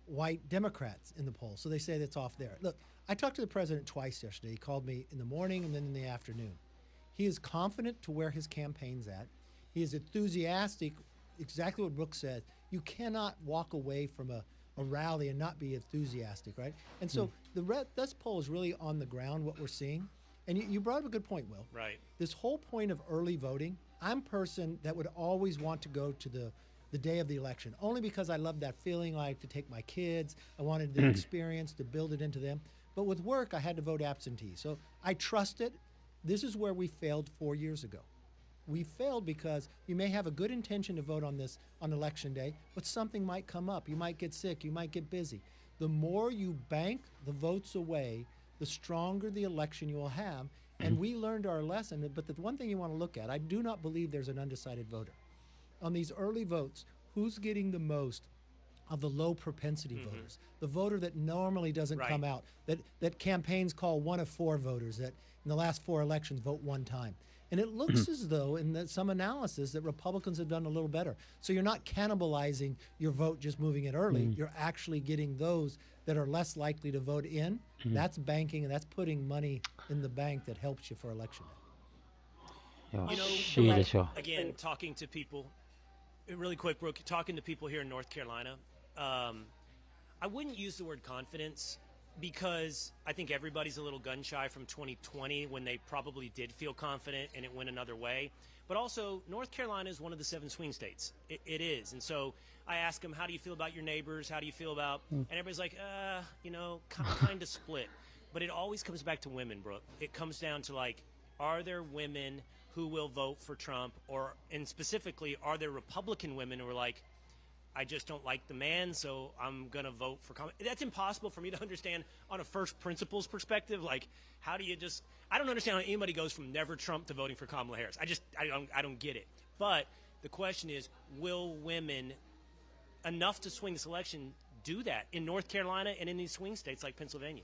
white Democrats in the poll. So they say that's off there. Look, I talked to the president twice yesterday. He called me in the morning and then in the afternoon. He is confident to where his campaign's at. He is enthusiastic, exactly what Brooke said. You cannot walk away from a rally and not be enthusiastic, right? And so this poll is really on the ground, what we're seeing. And you brought up a good point, Will. Right. This whole point of early voting, I'm a person that would always want to go to the day of the election, only because I love that feeling, like to take my kids. I wanted the experience to build it into them. But with work, I had to vote absentee. So I trust it. This is where we failed 4 years ago. We failed because you may have a good intention to vote on this on election day, but something might come up. You might get sick. You might get busy. The more you bank the votes away, the stronger the election you will have. And we learned our lesson. But the one thing you want to look at, I do not believe there's an undecided voter. On these early votes, who's getting the most of the low propensity voters? The voter that normally doesn't come out, that campaigns call one of four voters, that in the last 4 elections vote one time. And it looks as though, in some analysis, that Republicans have done a little better. So you're not cannibalizing your vote just moving it early. You're actually getting those that are less likely to vote in. That's banking, and that's putting money in the bank that helps you for election day. You know, again, talking to people, really quick, Brooke, talking to people here in North Carolina, I wouldn't use the word confidence, because I think everybody's a little gun shy from 2020 when they probably did feel confident and it went another way. But also, North Carolina is one of the 7 swing states. It is. And so I ask them, how do you feel about your neighbors? How do you feel about, and everybody's like, you know, kind of split. But it always comes back to women, Brooke. It comes down to, like, are there women who will vote for Trump, and specifically, are there Republican women who are like, I just don't like the man, so I'm going to vote for Kamala. That's impossible for me to understand on a first principles perspective. Like, how do you just – I don't understand how anybody goes from never Trump to voting for Kamala Harris. I don't get it. But the question is, will women enough to swing this election do that in North Carolina and in these swing states like Pennsylvania?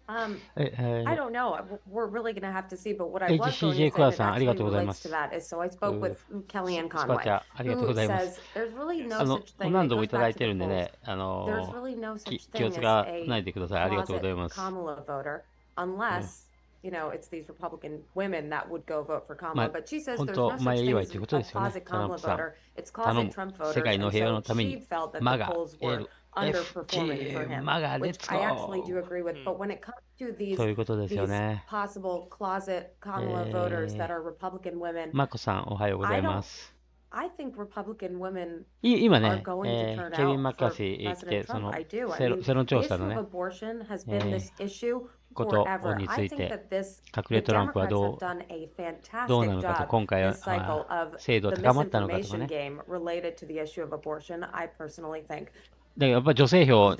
I don't know. We're really going to have to see. But what I was going to say that actually relates to that is, so I spoke with Kellyanne Conway, who says there's really no such thing. It goes back to the polls. There's really no such thing as a closet Kamala voter, unless, you know, it's these Republican women that would go vote for Kamala. But she says there's no such thing as a closet Kamala voter. It's closet Trump voters. And so she felt that the polls were underperforming for him, which I actually do agree with. But when it comes to these possible closet Kamala voters that are Republican women, I think Republican women are going to turn out for President Trump. I do. I mean, the issue of abortion has been this issue forever. I think that the Democrats have done a fantastic job this cycle of the misinformation game related to the issue of abortion, I personally think. だからやっぱり女性票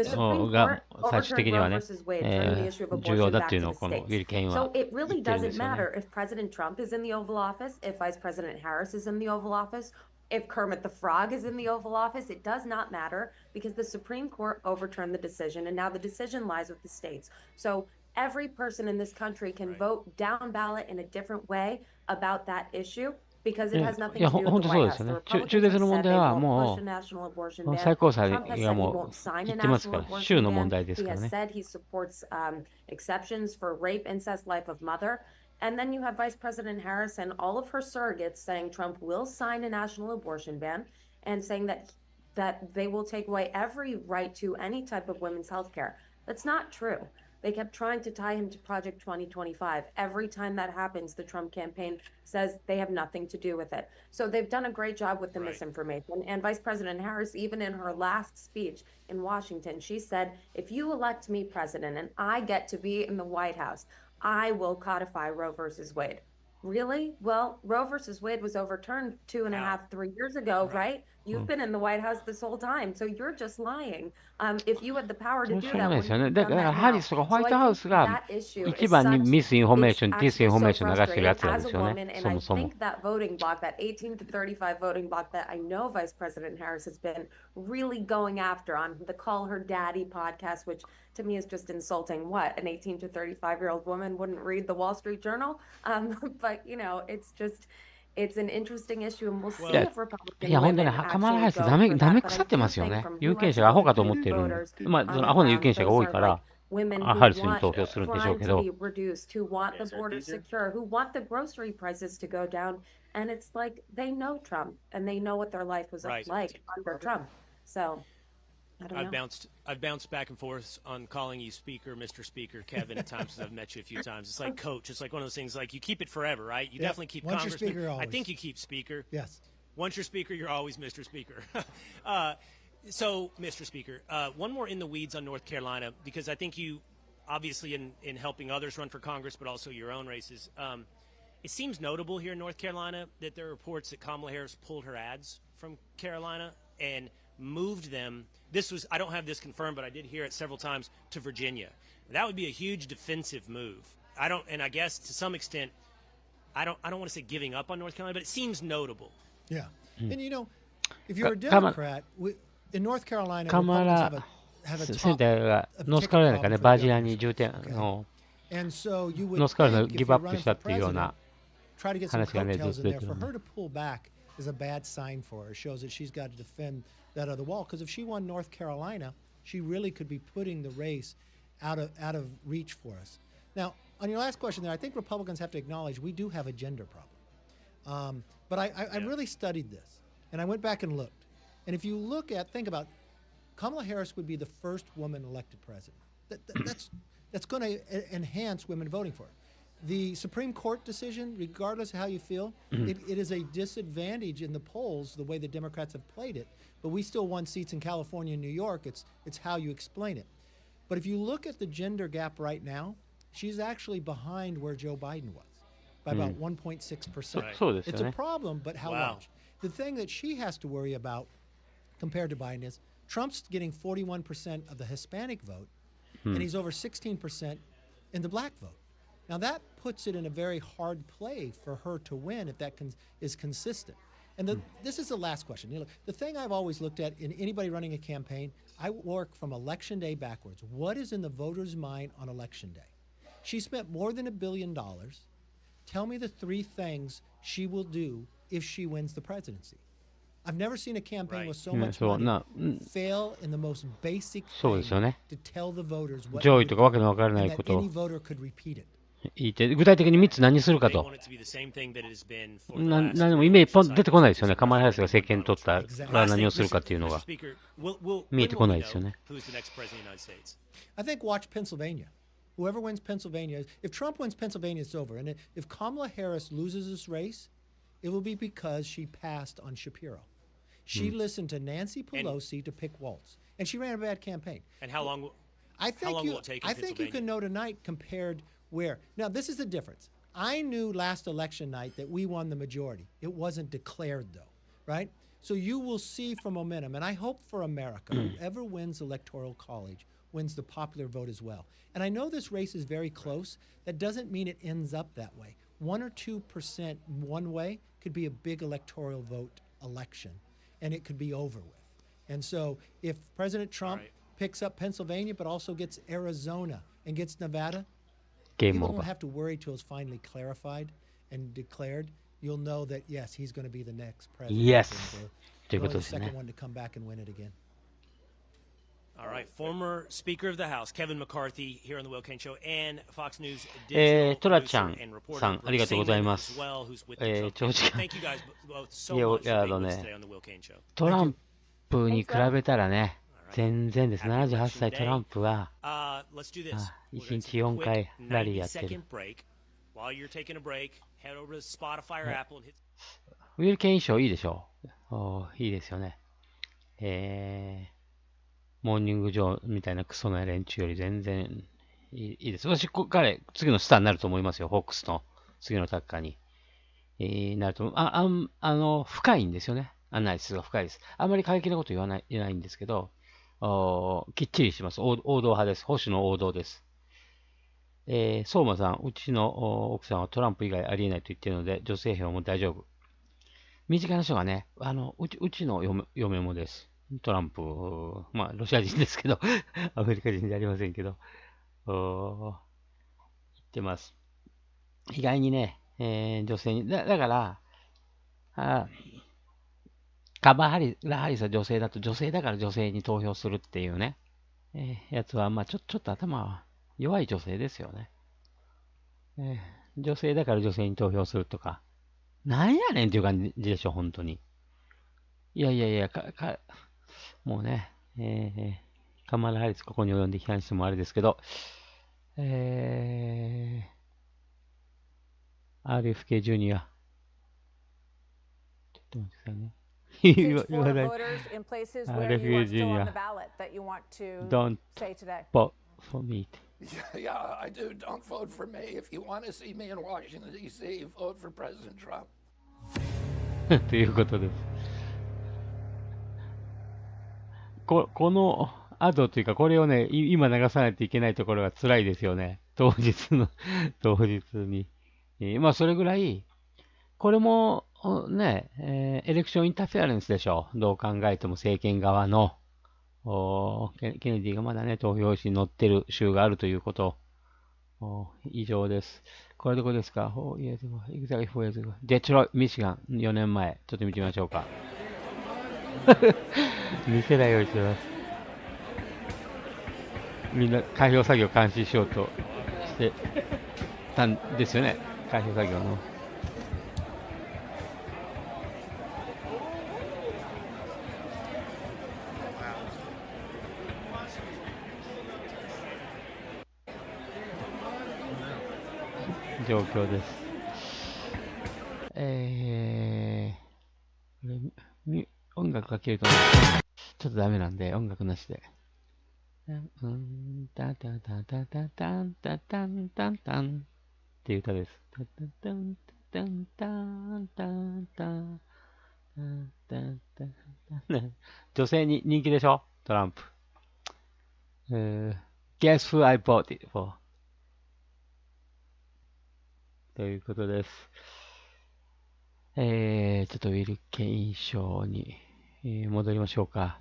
が最終的にはね、重要だっていうのをこのウィル・ケインは So it really 言ってるんで doesn't すよね。 matter if President Trump is in the Oval Office, if Vice President Harris is in the Oval Office, if Kermit the Frog is in the Oval Office. It does not matter because the Supreme Court overturned the decision, and now the decision lies with the states. So every person in this country can vote down ballot in a different way about that issue. Because it has nothing to do with the White House. The Republicans have said they won't push a national abortion ban. Trump has said he won't sign a national abortion ban. He has said he supports exceptions for rape, incest, life of mother. And then you have Vice President Harris and all of her surrogates saying Trump will sign a national abortion ban and saying that they will take away every right to any type of women's health care. That's not true. They kept trying to tie him to Project 2025. Every time that happens, the Trump campaign says they have nothing to do with it. So they've done a great job with the misinformation. And Vice President Harris, even in her last speech in Washington, she said, if you elect me president and I get to be in the White House, I will codify Roe versus Wade. Really? Well, Roe versus Wade was overturned 2.5, 3 years ago, right? You've been in the White House this whole time, so you're just lying. If you had the power そ to れし do ょうが that, ないですよ wouldn't you ね。have だ done から that ハリ now? スとかホワ So イ I トハウ think スが that issue 一 is 番に such, ミスインフォメー it's ション、ディスイン actually フォメー so ション流してる frustrating やつなん as で a すよね。 woman, and そ I もそも。 think that voting bloc, that 18 to 35 voting bloc that I know Vice President Harris has been really going after on the Call Her Daddy podcast, which to me is just insulting. What, an 18 to 35-year-old woman wouldn't read the Wall Street Journal? But, you know, it's just, it's an interesting issue, and we'll see いや、if い Republican や、本当に women カマラハ actually リス go ダメ、 for ダメ that. But 腐 I ってま do すよ think ね。 from 有 who 権 I've 者がアホか spoken と思っ to てるんで。 voters まあ、そ on の the アホな有 ground, 権者が those 多い are か like ら、 women ハ who リスに want 投票するんでしょう crime け to ど、 be reduced, who want the border secure, who want the grocery prices to go down. And it's like they know Trump and they know what their life was Right. like under Trump. So I don't know. I've bounced back and forth on calling you Speaker, Mr. Speaker, Kevin, at times as I've met you a few times. It's like Coach. It's like one of those things. Like you keep it forever, right? You definitely keep Once you're Congressman. Speaker, I always. think you keep Speaker. Yes. Once you're Speaker, you're always Mr. Speaker. So, Mr. Speaker, one more in the weeds on North Carolina, because I think you, obviously, in helping others run for Congress, but also your own races. It seems notable here in North Carolina that there are reports that Kamala Harris pulled her ads from Carolina and moved them. This was, I don't have this confirmed, but I did hear it several times, to Virginia. That would be a huge defensive move. And I guess to some extent, I don't want to say giving up on North Carolina, but it seems notable. Yeah. And you know, if you're a Democrat, in North Carolina, カマ Republicans ラ have a セン top ターがノースカロライナかね、バージニアに重点の And so you ノ would ースカロライナ think ギ if ブア you're ップ running した for っていうよう president, な try to get some 話がね、ずっ coattails と in 出 there. てる For んで her to pull back is a bad sign for her. It shows that she's got to defend that other wall. Because if she won North Carolina, she really could be putting the race out of reach for us. Now, on your last question there, I think Republicans have to acknowledge we do have a gender problem. But I really studied this, and I went back and looked. And if you think about, Kamala Harris would be the first woman elected president. That's going to enhance women voting for her. The Supreme Court decision, regardless of how you feel, it is a disadvantage in the polls the way the Democrats have played it. But we still won seats in California and New York. It's how you explain it. But if you look at the gender gap right now, she's actually behind where Joe Biden was by about 1.6%. It's a problem, but how much? The thing that she has to worry about compared to Biden is Trump's getting 41% of the Hispanic vote, and he's over 16% in the black vote. Now that puts it in a very hard play for her to win if that is consistent. And this is the last question. You know, the thing I've always looked at in anybody running a campaign, I work from election day backwards. What is in the voter's mind on election day? She spent more than $1 billion. Tell me the 3 things she will do if she wins the presidency. I've never seen a campaign with so much money fail in the most basic thing to tell the voters what 上位とかわけのわからないこ that と any voter could repeat it. 言って、具体的に3つ何するかと。何でもイメージポン出てこないですよね。カマラハリスが政権取ったら何をするかっていうのが見えてこないですよね。I think watch Pennsylvania. Whoever wins Pennsylvania, if Trump wins Pennsylvania, it's over. And if Kamala Harris loses this race, it will be because she passed on Shapiro. She listened to Nancy Pelosi to pick Waltz, and she ran a bad campaign. And how long will it take in I think you can know tonight compared where. Now, this is the difference. I knew last election night that we won the majority. It wasn't declared, though, right? So you will see from momentum, and I hope for America, whoever wins Electoral College wins the popular vote as well. And I know this race is very close. That doesn't mean it ends up that way. 1 or 2% one way could be a big electoral vote election, and it could be over with. And so if President Trump picks up Pennsylvania but also gets Arizona and gets Nevada, people don't have to worry till it's finally clarified and declared. You'll know that, yes, he's going to be the next president. Yes. And the second one to come back and win it again. All right, former Speaker of the House, Kevin McCarthy, here on the Will Kane Show, and Fox News トラちゃんさん、ありがとうございます。長時間。いや、トランプに比べたらね、全然です。78歳トランプは、1日4回ラリーやってる。ウィル・ケイン賞いいでしょう。いいですよね。モーニング・ジョーみたいなクソな連中より全然いいです。私、彼、次のスターになると思いますよ。ホークスの次のタッカーに、なると思う。深いんですよね。アナリシスが深いです。あんまり過激なこと言わないんですけど、きっちりします。王道派です。保守の王道です。相馬さん、うちの奥さんはトランプ以外ありえないと言っているので、女性票も大丈夫。身近な人がね、うちの嫁もです。トランプ、まあ、ロシア人ですけど、アメリカ人じゃありませんけど、言ってます。意外にね、女性に、だから、カバーハリスは女性だと、女性だから女性に投票するっていうね、やつは、まあちょっと頭は弱い女性ですよね。女性だから女性に投票するとか、なんやねんっていう感じでしょ、本当に。いや、もうね、カマラハリスここに及んで批判してもあれですけど、RFK ジュニア。ちょっと待ってくださいね。言わない。RFK ジュニア。Don't vote for me. Yeah, I do. Don't vote for me. If you want to see me in Washington, D.C., vote for President Trump. ということです。この後というか、これをね、今流さないといけないところが辛いですよね。当日に。まあ、それぐらい、これも、ね、エレクションインターフェアレンスでしょう。どう考えても政権側の、ケネディがまだね、投票紙に載ってる州があるということ、異常です。これどこですか？デトロイト、ミシガン、4年前。ちょっと見てみましょうか。見せないようにしてます。みんな開票作業監視しようとしてたんですよね。開票作業の。状況です。音楽かけるとちょっとダメなんで、音楽なしで。タタタタタタンタタンタンタンっていう歌です。タタタンタンタンタンタンタンタンタンタン。女性に人気でしょ？トランプ。Guess who I voted for? ということです。ちょっとウィル・ケイン賞に、戻りましょうか。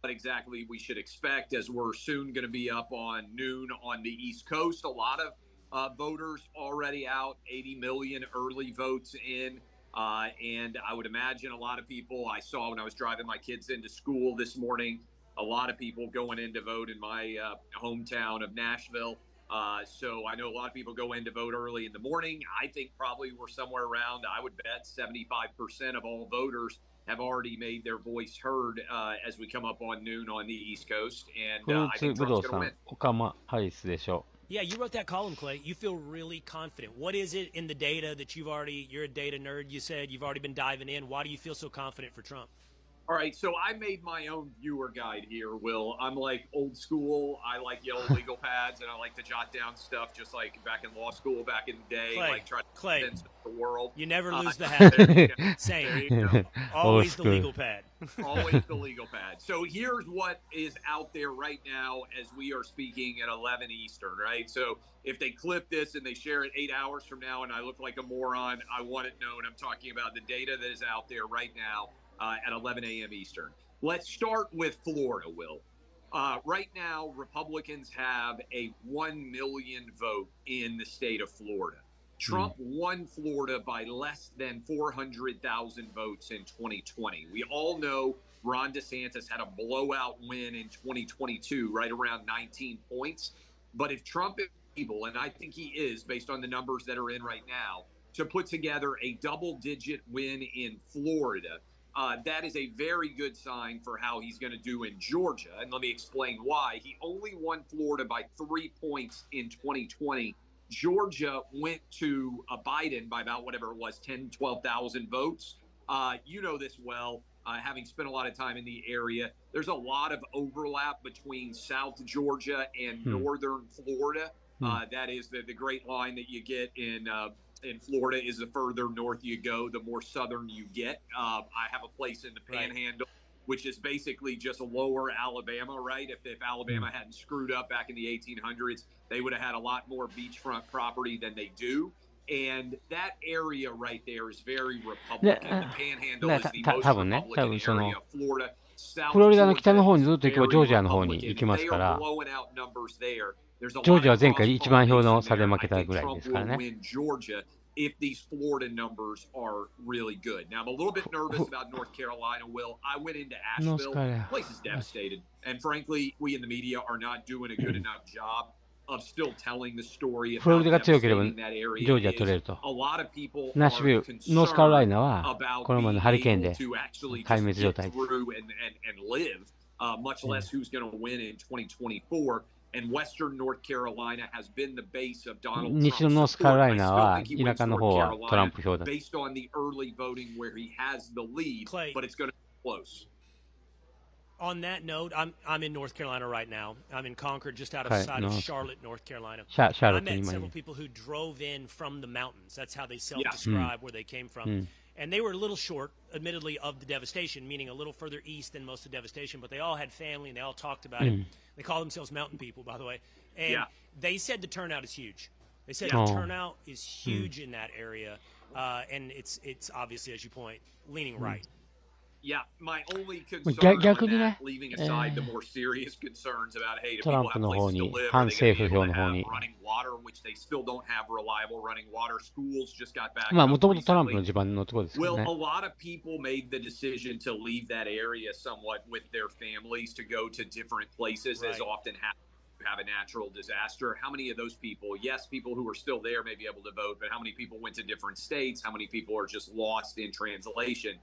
What exactly we should expect as we're soon going to be up on noon on the East Coast. A lot of voters already out, 80 million early votes in. And I would imagine a lot of people I saw when I was driving my kids into school this morning, a lot of people going in to vote in my hometown of Nashville. So I know a lot of people go in to vote early in the morning. I think probably we're somewhere around, I would bet 75% of all voters have already made their voice heard as we come up on noon on the East Coast. And I think Trump's going to win. 岡間ハリスでしょう。Yeah, you wrote that column, Clay. You feel really confident. What is it in the data that you're a data nerd, you said, you've already been diving in. Why do you feel so confident for Trump? All right, so I made my own viewer guide here, Will. I'm like old school. I like yellow legal pads, and I like to jot down stuff just like back in law school back in the day. Clay, like try to sense the world. You never lose the habit. Same. Always the legal pad. Always the legal pad. So here's what is out there right now as we are speaking at 11 Eastern, right? So if they clip this and they share it 8 hours from now and I look like a moron, I want it known. I'm talking about the data that is out there right now. At 11 a.m. Eastern. Let's start with Florida, Will. Right now, Republicans have a 1 million vote in the state of Florida. Trump won Florida by less than 400,000 votes in 2020. We all know Ron DeSantis had a blowout win in 2022, right around 19 points. But if Trump is able, and I think he is based on the numbers that are in right now, to put together a double-digit win in Florida, that is a very good sign for how he's going to do in Georgia. And let me explain why. He only won Florida by 3 points in 2020. Georgia went to Biden by about whatever it was, 10, 12,000 votes. You know this well, having spent a lot of time in the area. There's a lot of overlap between South Georgia and northern Florida. That is the great line that you get in Florida is the further north you go, the more southern you get. I have a place in the Panhandle, which is basically just lower Alabama, right? If Alabama hadn't screwed up back in the 1800s, they would have had a lot more beachfront property than they do. And that area right there is very Republican. The Panhandle is the most Republican area of Florida. South フロリダの北の Georgia 方に is ずっと行けば very ジョージアの方に Republican. 行きます They か are ら、 blowing out numbers there. There's a ジョー lot ジア of は前回一番票の cross-pollination 差で there. 負け I た think ぐらい Trump ですから will ね。 win Georgia if these Florida numbers are really good. Now, I'm a little bit nervous about North Carolina, Will. I went into Asheville. The place is devastated. And frankly, we in the media are not doing a good enough job of still telling the story of フロ how リダが強ければ devastating that ジョ area ージア取れ is. ると。 A lot of people ナッシュビ are ル、ノースカロライ concerned ナは about この前の being ハリケーン able で to actually 壊 just 滅状 get 態。 through and live, much less who's going to win in 2024. And Western North Carolina has been the base of Donald 西の Trump's ノースカロ support. ラ I イナ still は think he 田 wins 舎の North 方はトラン Carolina プ票だ。 based on the early voting where he has the lead, but it's going to be close. On that note, I'm in North Carolina right now. I'm in Concord, just outside of Charlotte, North Carolina. I met several people who drove in from the mountains. That's how they self-describe where they came from. And they were a little short, admittedly, of the devastation, meaning a little further east than most of the devastation, but they all had family and they all talked about it. They call themselves mountain people, by the way. And they said the turnout is huge. They said the turnout is huge in that area. And it's obviously, as you point, leaning right. Yeah, my only concern on 逆にね、 that, leaving aside the more serious concerns about, hey, do トラン people プ have の方 places to に、 live? 反 Are they going 政 to 府 be able 票 to の方 have に、 running water, which they still don't have reliable running water? Schools just got back まあ、 up もともとトランプの recently. 地盤のところですけど Well, ね a。lot of people made the decision to leave that area somewhat with their families to go to different places, as often happens. Have a natural disaster. How many of those people, yes, people who are still there may be able to vote, but how many people went to different states? How many people are just lost in translation?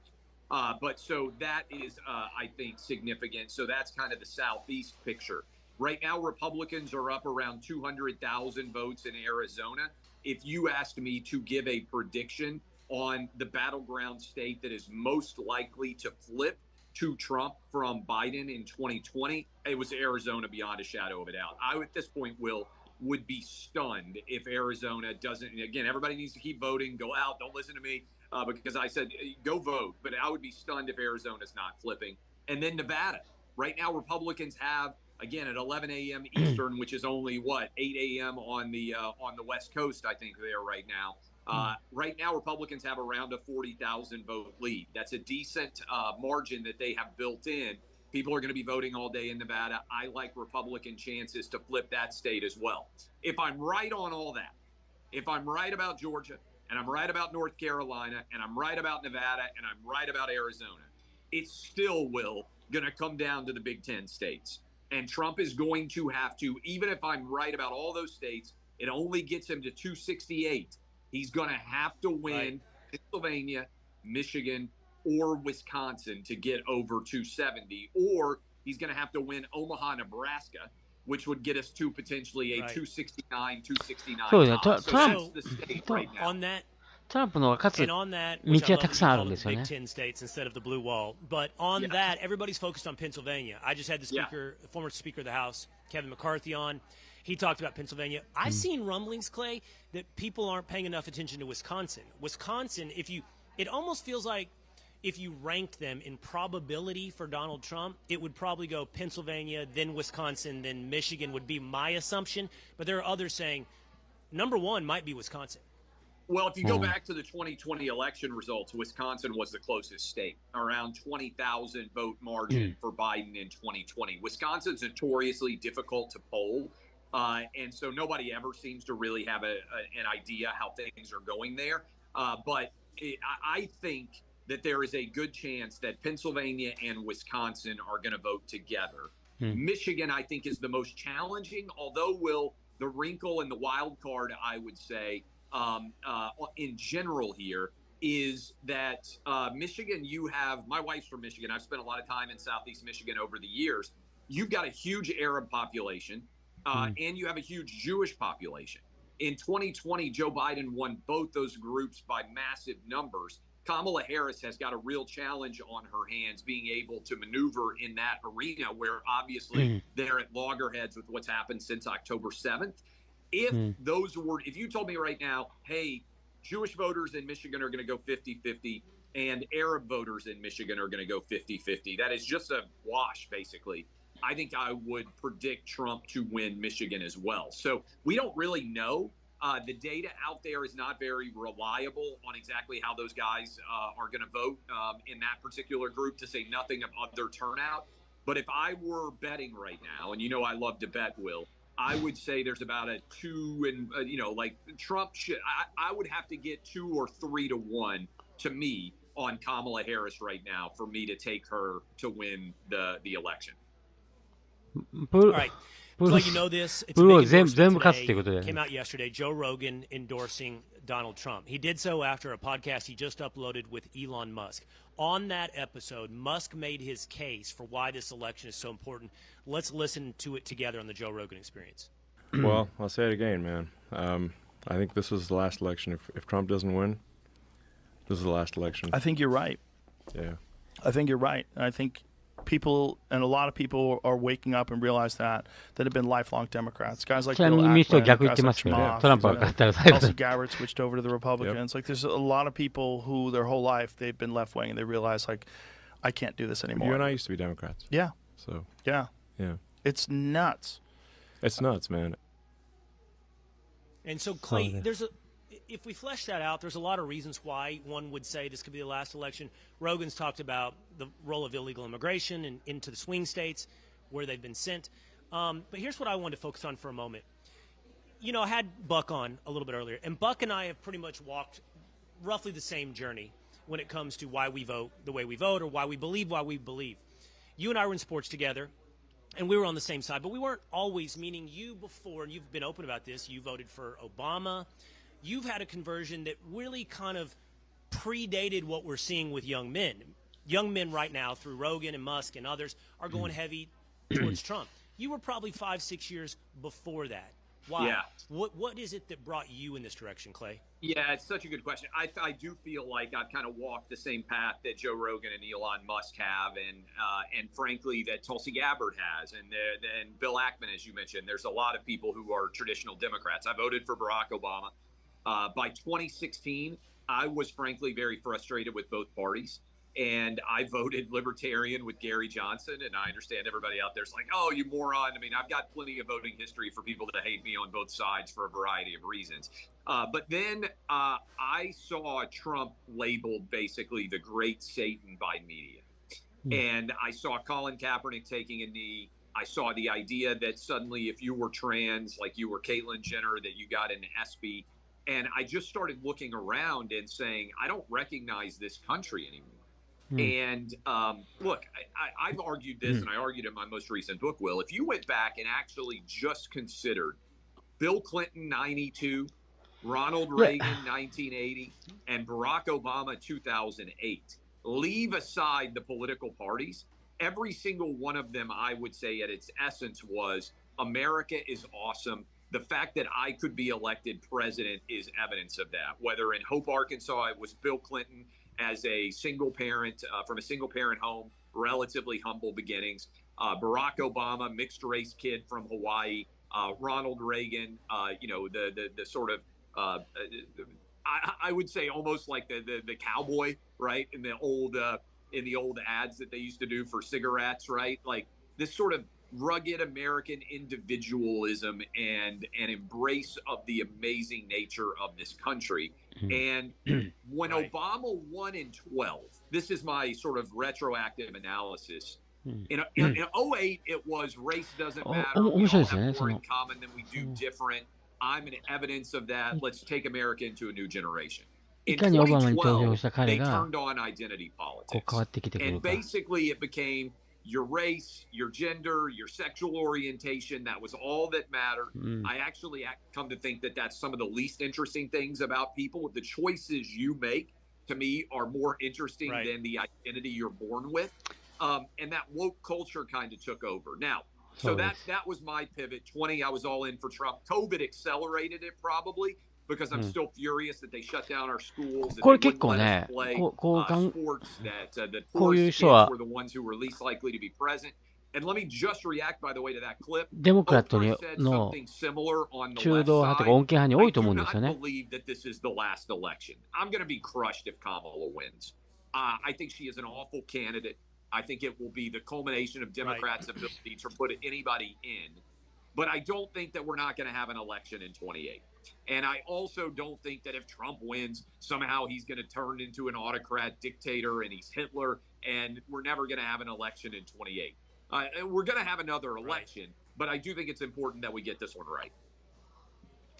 But so that is, I think, significant. So that's kind of the Southeast picture. Right now, Republicans are up around 200,000 votes in Arizona. If you asked me to give a prediction on the battleground state that is most likely to flip to Trump from Biden in 2020, it was Arizona beyond a shadow of a doubt. I, at this point, would be stunned if Arizona doesn't. And again, everybody needs to keep voting. Go out. Don't listen to me because I said go vote. But I would be stunned if Arizona's not flipping. And then Nevada. Right now, Republicans have, again, at 11 a.m. Eastern, which is only, 8 a.m. on the West Coast, I think they are right now. Right now, Republicans have around a 40,000 vote lead. That's a decent margin that they have built in. People are going to be voting all day in Nevada. I like Republican chances to flip that state as well. If I'm right on all that, if I'm right about Georgia, and I'm right about North Carolina, and I'm right about Nevada, and I'm right about Arizona, it still going to come down to the Big Ten states. And Trump is going to have to, even if I'm right about all those states, it only gets him to 268. He's going to have to win Pennsylvania, Michigan, or Wisconsin to get over 270, or he's going to have to win Omaha, Nebraska, which would get us to potentially a 269, 269 そうですね。 top. So トラン that's the state right now. On that, トランプの方が勝つ and on that, 道 which I はた love く that さんあ you るん call で it すよ the ね Big Ten states instead of the blue wall. But on that, everybody's focused on Pennsylvania. I just had the speaker, former Speaker of the House, Kevin McCarthy, on. He talked about Pennsylvania. I've seen rumblings, Clay, that people aren't paying enough attention to Wisconsin. Wisconsin, it almost feels like if you ranked them in probability for Donald Trump, it would probably go Pennsylvania, then Wisconsin, then Michigan would be my assumption. But there are others saying number one might be Wisconsin. Well, if you go back to the 2020 election results, Wisconsin was the closest state, around 20,000 vote margin for Biden in 2020. Wisconsin's notoriously difficult to poll. And so nobody ever seems to really have an idea how things are going there. But I think that there is a good chance that Pennsylvania and Wisconsin are going to vote together. Michigan, I think, is the most challenging, although the wrinkle and the wild card, I would say, in general here, is that Michigan, my wife's from Michigan. I've spent a lot of time in Southeast Michigan over the years. You've got a huge Arab population, and you have a huge Jewish population. In 2020, Joe Biden won both those groups by massive numbers. Kamala Harris has got a real challenge on her hands being able to maneuver in that arena where obviously they're at loggerheads with what's happened since October 7th. If if you told me right now, hey, Jewish voters in Michigan are going to go 50-50 and Arab voters in Michigan are going to go 50-50, that is just a wash, basically. I think I would predict Trump to win Michigan as well. So we don't really know. The data out there is not very reliable on exactly how those guys are going to vote in that particular group, to say nothing of other turnout. But if I were betting right now, and you know I love to bet, Will, I would say there's about a 2 and, like Trump should, I would have to get 2 or 3 to 1 to me on Kamala Harris right now for me to take her to win the election. All right. Clay, you know this. It's a big endorsement today. Came out yesterday. Joe Rogan endorsing Donald Trump. He did so after a podcast he just uploaded with Elon Musk. On that episode, Musk made his case for why this election is so important. Let's listen to it together on the Joe Rogan Experience. Well, I'll say it again, man. I think this is the last election. If Trump doesn't win, this is the last election. I think you're right. Yeah. I think you're right. I think people, and a lot of people are waking up and realize that have been lifelong Democrats. Guys like Bill Ackman, guys like Chamath, Tulsi Gabbard switched over to the Republicans. Like, there's a lot of people who their whole life they've been left wing and they realize, like, I can't do this anymore. You and I used to be Democrats. Yeah. So. Yeah. Yeah. It's nuts. It's nuts, man. And so, Clay, if we flesh that out, there's a lot of reasons why one would say this could be the last election. Rogan's talked about the role of illegal immigration and into the swing states where they've been sent. But here's what I wanted to focus on for a moment. You know, I had Buck on a little bit earlier, and Buck and I have pretty much walked roughly the same journey when it comes to why we vote the way we vote, or why we believe. You and I were in sports together, and we were on the same side, but we weren't always, meaning you before, and you've been open about this, you voted for Obama. You've had a conversion that really kind of predated what we're seeing with young men. Young men right now, through Rogan and Musk and others, are going heavy towards Trump. You were probably 5-6 years before that. Why? Yeah. What is it that brought you in this direction, Clay? Yeah, it's such a good question. I do feel like I've kind of walked the same path that Joe Rogan and Elon Musk have, and frankly that Tulsi Gabbard has, and Bill Ackman, as you mentioned. There's a lot of people who are traditional Democrats. I voted for Barack Obama. By 2016, I was frankly very frustrated with both parties, and I voted Libertarian with Gary Johnson. And I understand everybody out there's like, oh, you moron. I mean, I've got plenty of voting history for people to hate me on both sides for a variety of reasons. But then I saw Trump labeled basically the great Satan by media. And I saw Colin Kaepernick taking a knee. I saw the idea that suddenly if you were trans, like you were Caitlyn Jenner, that you got an ESPY. And I just started looking around and saying, I don't recognize this country anymore. And look, I've argued this, and I argued in my most recent book, Will. If you went back and actually just considered Bill Clinton, 92, Ronald Reagan, 1980, and Barack Obama, 2008, leave aside the political parties, every single one of them, I would say at its essence was, America is awesome. The fact that I could be elected president is evidence of that. Whether in Hope, Arkansas, it was Bill Clinton as a single parent from a single parent home, relatively humble beginnings. Barack Obama, mixed race kid from Hawaii. Ronald Reagan, the sort of, I would say almost like the cowboy, right? In the old ads that they used to do for cigarettes, right? Like this sort of rugged American individualism and an embrace of the amazing nature of this country. And when Obama won in 12, this is my sort of retroactive analysis. In 08, it was race doesn't matter. We all have more in common than we do different. I'm an evidence of that. Let's take America into a new generation. In 2012, they turned on identity politics. And basically it became your race, your gender, your sexual orientation, that was all that mattered. I actually come to think that that's some of the least interesting things about people. The choices you make, to me, are more interesting than the identity you're born with. And that woke culture kind of took over. Now, so that was my pivot. 20, I was all in for Trump. COVID accelerated it probably. because I'm still furious that they shut down our schools. And これ they 結 wouldn't 構 let ね us play こう sports that こういう poorest 人 kids は were the ones who were least likely to be present. And let me just react, by the way, to that clip. デモクラット Oprah said の something similar on the 中 left 道派とか side. 穏健派に I 多いと do 思うんですよ not ね。 believe that this is the last election. I'm going to be crushed if Kamala wins. I think she is an awful candidate. I think it will be the culmination of Democrats' ability to put anybody in. But I don't think that we're not going to have an election in 28. And I also don't think that if Trump wins, somehow he's going to turn into an autocrat dictator and he's Hitler, and we're never going to have an election in 28. We're going to have another election, but I do think it's important that we get this one right.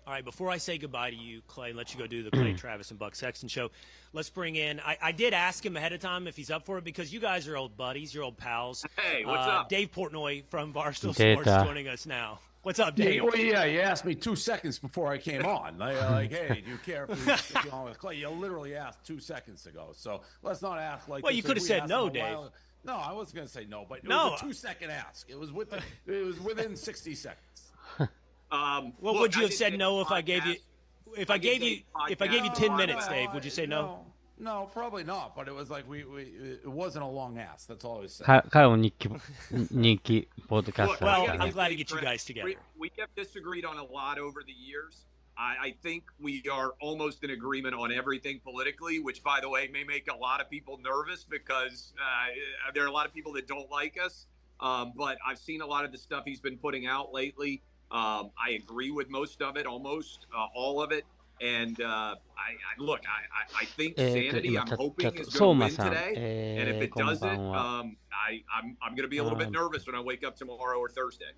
All right, before I say goodbye to you, Clay, and let you go do the Clay Travis and Buck Sexton show, let's bring in, I did ask him ahead of time if he's up for it because you guys are old buddies, you're old pals. Hey, what's up? Dave Portnoy from Barstool Data. Sports joining us now. What's up, Dave? Well, yeah, you asked me 2 seconds before I came on. Like, hey, do you care if we stick on with Clay? You literally asked 2 seconds ago. So let's not ask like. Well, you could have said no, Dave. No, I wasn't going to say no, but it No. was a 2-second ask. It was within 60 seconds. Well, Look, would you I have did said Dave's no if I gave you, podcast. if I gave you, if I gave you 10 minutes, No, Dave? Would you say no? No, probably not. But it was like it wasn't a long ask. That's all I was saying. 彼も人気ポッドキャス Look, ター Well, です I'm ね。 glad to get you guys together. We have disagreed on a lot over the years. I think we are almost in agreement on everything politically, which, by the way, may make a lot of people nervous because there are a lot of people that don't like us. But I've seen a lot of the stuff he's been putting out lately. I agree with most of it, almost all of it. And look, I think sanity, I'm hoping, is going to win today. And if it こんばん doesn't, は。 I'm going to be a little bit nervous when I wake up tomorrow or Thursday.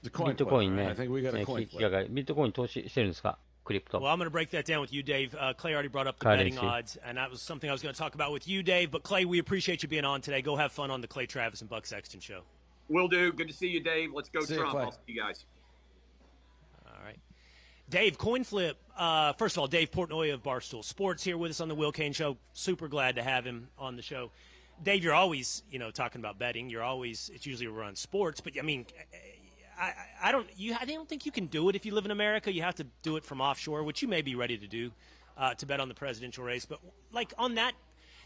ビットコインね、 I think we got a coin 危機がビットコイン投資してるんですかクリプト。 Well, I'm going to break that down with you, Dave. Clay already brought up the Currency. betting odds, and that was something I was going to talk about with you, Dave. But Clay, we appreciate you being on today. Go have fun on the Clay Travis and Buck Sexton show. Will do. Good to see you, Dave. Let's go See you, Trump. Clay. I'll see you guys. All right. Dave, coin flip. First of all, Dave Portnoy of Barstool Sports here with us on the Will Kane Show. Super glad to have him on the show. Dave, you're always, talking about betting. It's usually around sports, but I mean, I don't think you can do it if you live in America. You have to do it from offshore, which you may be ready to do, to bet on the presidential race. But like on that,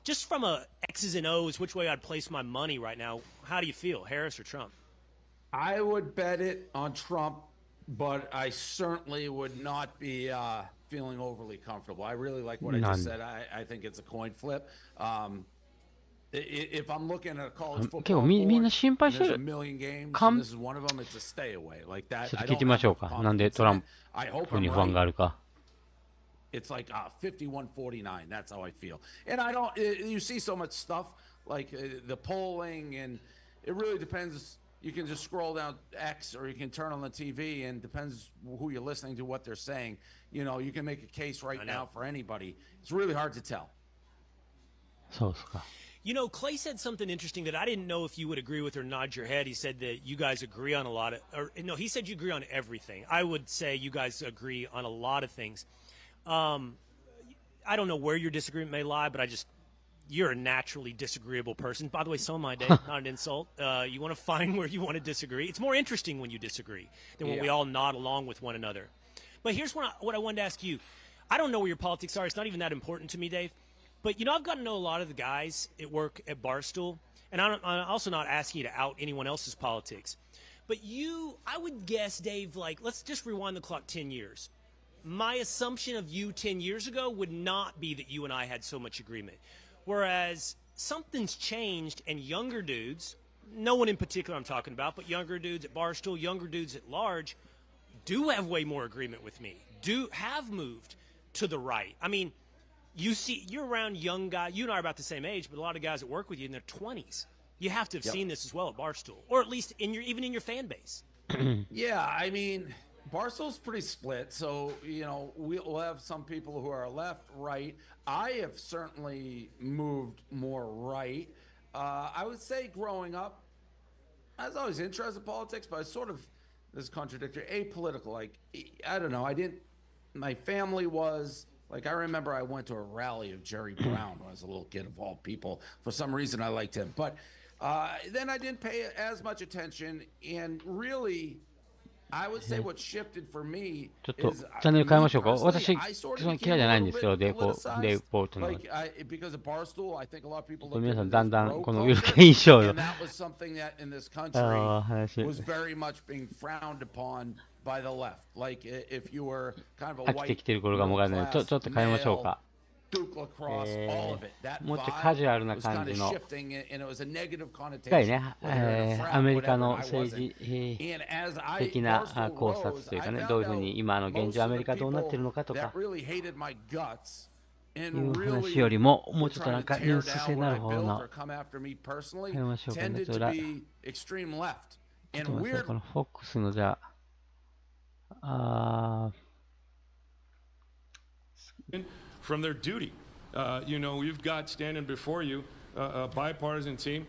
just from a X's and O's, which way I'd place my money right now, how do you feel, Harris or Trump? I would bet it on Trump, but I certainly would not be feeling overly comfortable. I really like what I just said. I think it's a coin flip. If I'm looking at a college 結構 football みんな board, 心配して there's a る。 million games, かん and this is one of them. It's a stay away like that. ちょっ I と聞い don't てみま have しょう much か。なんで confidence トラ in ン it. I hope プ I'm に不安があ right. るか。 It's like 51-49. That's how I feel. And I don't. You see so much stuff like the polling, and it really depends. You can just scroll down X, or you can turn on the TV, and depends who you're listening to, what they're saying. You can make a case right now for anybody. It's really hard to tell. そうですか。 Clay said something interesting that I didn't know if you would agree with or nod your head. He said that you guys agree on a lot of, he said you agree on everything. I would say you guys agree on a lot of things. I don't know where your disagreement may lie, but you're a naturally disagreeable person. By the way, so am I, Dave. Not an insult. You want to find where you want to disagree. It's more interesting when you disagree than when we all nod along with one another. But here's what I wanted to ask you. I don't know where your politics are. It's not even that important to me, Dave. But, I've gotten to know a lot of the guys at work at Barstool, and I'm also not asking you to out anyone else's politics. But I would guess, Dave, let's just rewind the clock 10 years. My assumption of you 10 years ago would not be that you and I had so much agreement. Whereas something's changed, and younger dudes, no one in particular I'm talking about, but younger dudes at Barstool, younger dudes at large, do have way more agreement with me, have moved to the right. I mean, you're around young guys. You and I are about the same age, but a lot of guys that work with you in their 20s. You have to have seen this as well at Barstool, or at least even in your fan base. Yeah, I mean, Barstool's pretty split. So, we'll have some people who are left, right. I have certainly moved more right. I would say growing up, I was always interested in politics, but I was sort of, this is contradictory, apolitical. Like, I don't know. My family was... Like, I remember I went to a rally of Jerry Brown when I was a little kid, of all people. For some reason, I liked him. But then I didn't pay as much attention. And really, I would say what shifted for me ちょっとチャンネル変えましょうか。私、その嫌いじゃないんですけど、デイポートの。ちょっと皆さん、だんだんこのウィル・ケイン賞の話。飽きてきてる頃がもがあるので、ちょっと変えましょうか。もうちょっとカジュアルな感じの、近いね、アメリカの政治的な考察というかね、どういうふうに今の現状アメリカどうなってるのかとかいう話よりも、もうちょっとなんかニュース性になる方の変えましょうかね。ちょっと待って、この FOX のじゃあ、from their duty. You know, we've got standing before you a bipartisan team.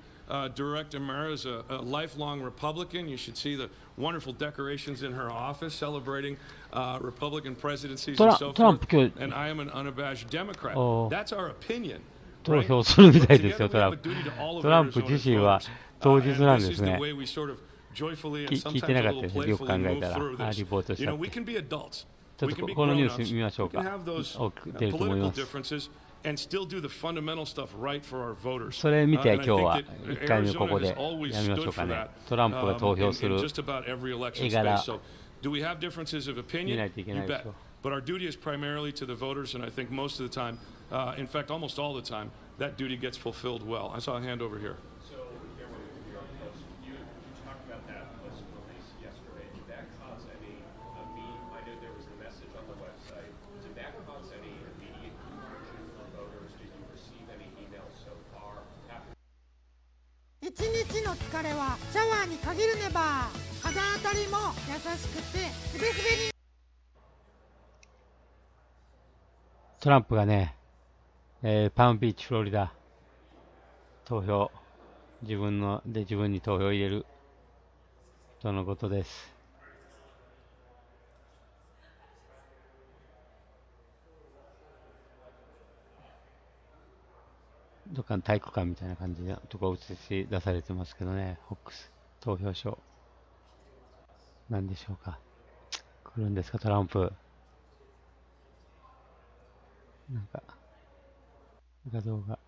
Director Mara is a lifelong Republican. You should see the wonderful decorations in her office celebrating Republican presidencies and so forth. And I am an unabashed Democrat. That's our opinion. 投票するみたいですよ、トランプ。トランプ自身は当日なんですね。聞いてなかったですね、よく考えたら、リポートしたって。ちょっとこのニュース見ましょうか。出ると思います。それ見て今日は1回目ここでやみましょうかね。トランプが投票する絵柄見ないといけないでしょう。But our duty is primarily to the voters, and I think most of the time, in fact, almost all the time, that duty gets fulfilled well. I saw a hand over here. .トランプがね、パウンビーチ、フロリダ、投票、自分に投票を入れるとのことです。どっかの体育館みたいな感じのとこ映し出されてますけどね、ホックス、投票所。何でしょうか。来るんですか、トランプ。なんか、画像が。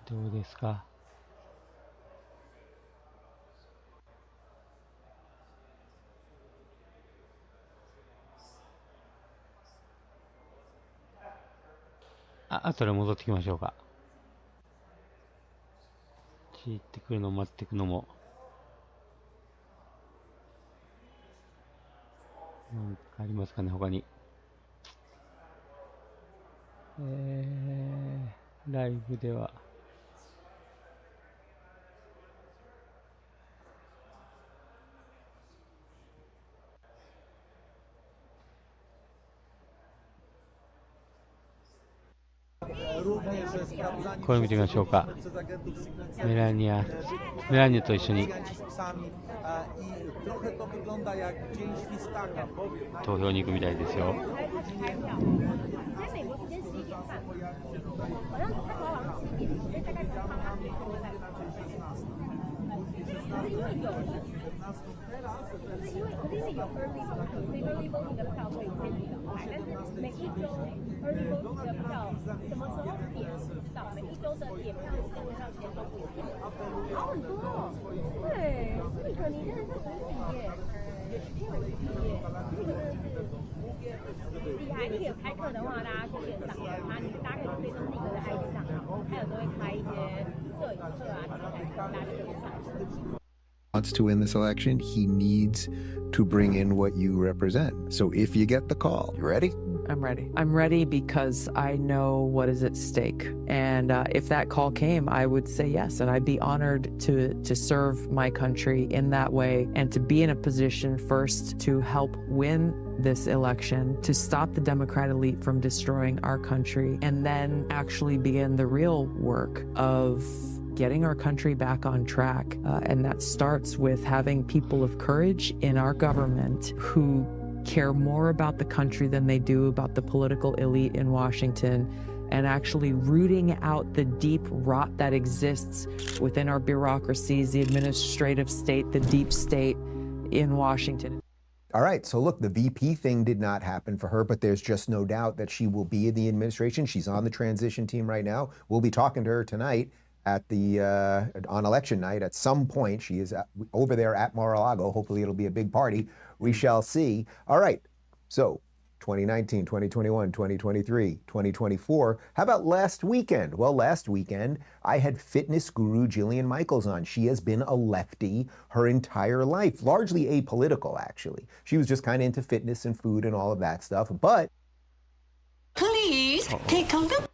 どうですか。後で戻ってきましょうか。散ってくるのを待っていくのも。なんかありますかね、他に。ライブでは。これ見てみましょうか。メラニアと一緒に投票に行くみたいですよ。Wants to win this election, he needs to bring in what you represent. So if you get the call, you ready? I'm ready. I'm ready because I know what is at stake. And if that call came, I would say yes. And I'd be honored to serve my country in that way and to be in a position first to help win this election, to stop the Democrat elite from destroying our country, and then actually begin the real work of getting our country back on track. And that starts with having people of courage in our government who care more about the country than they do about the political elite in Washington, and actually rooting out the deep rot that exists within our bureaucracies, the administrative state, the deep state in Washington. All right, so look, the VP thing did not happen for her, but there's just no doubt that she will be in the administration. She's on the transition team right now. We'll be talking to her tonight at the on election night at some point. She is over there at Mar-a-Lago. Hopefully it'll be a big party. We shall see. All right, so 2019, 2021, 2023, 2024. How about last weekend? Well, last weekend, I had fitness guru Jillian Michaels on. She has been a lefty her entire life, largely apolitical, actually. She was just kind of into fitness and food and all of that stuff, but... Please take a look.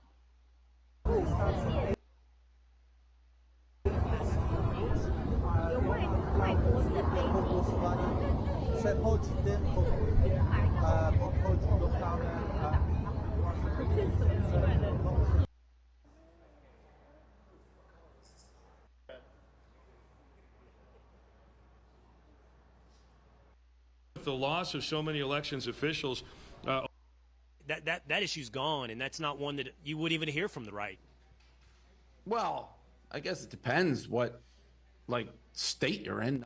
The loss of so many elections officials. That issue's gone, and that's not one that you would even hear from the right. Well, I guess it depends what, like, state you're in.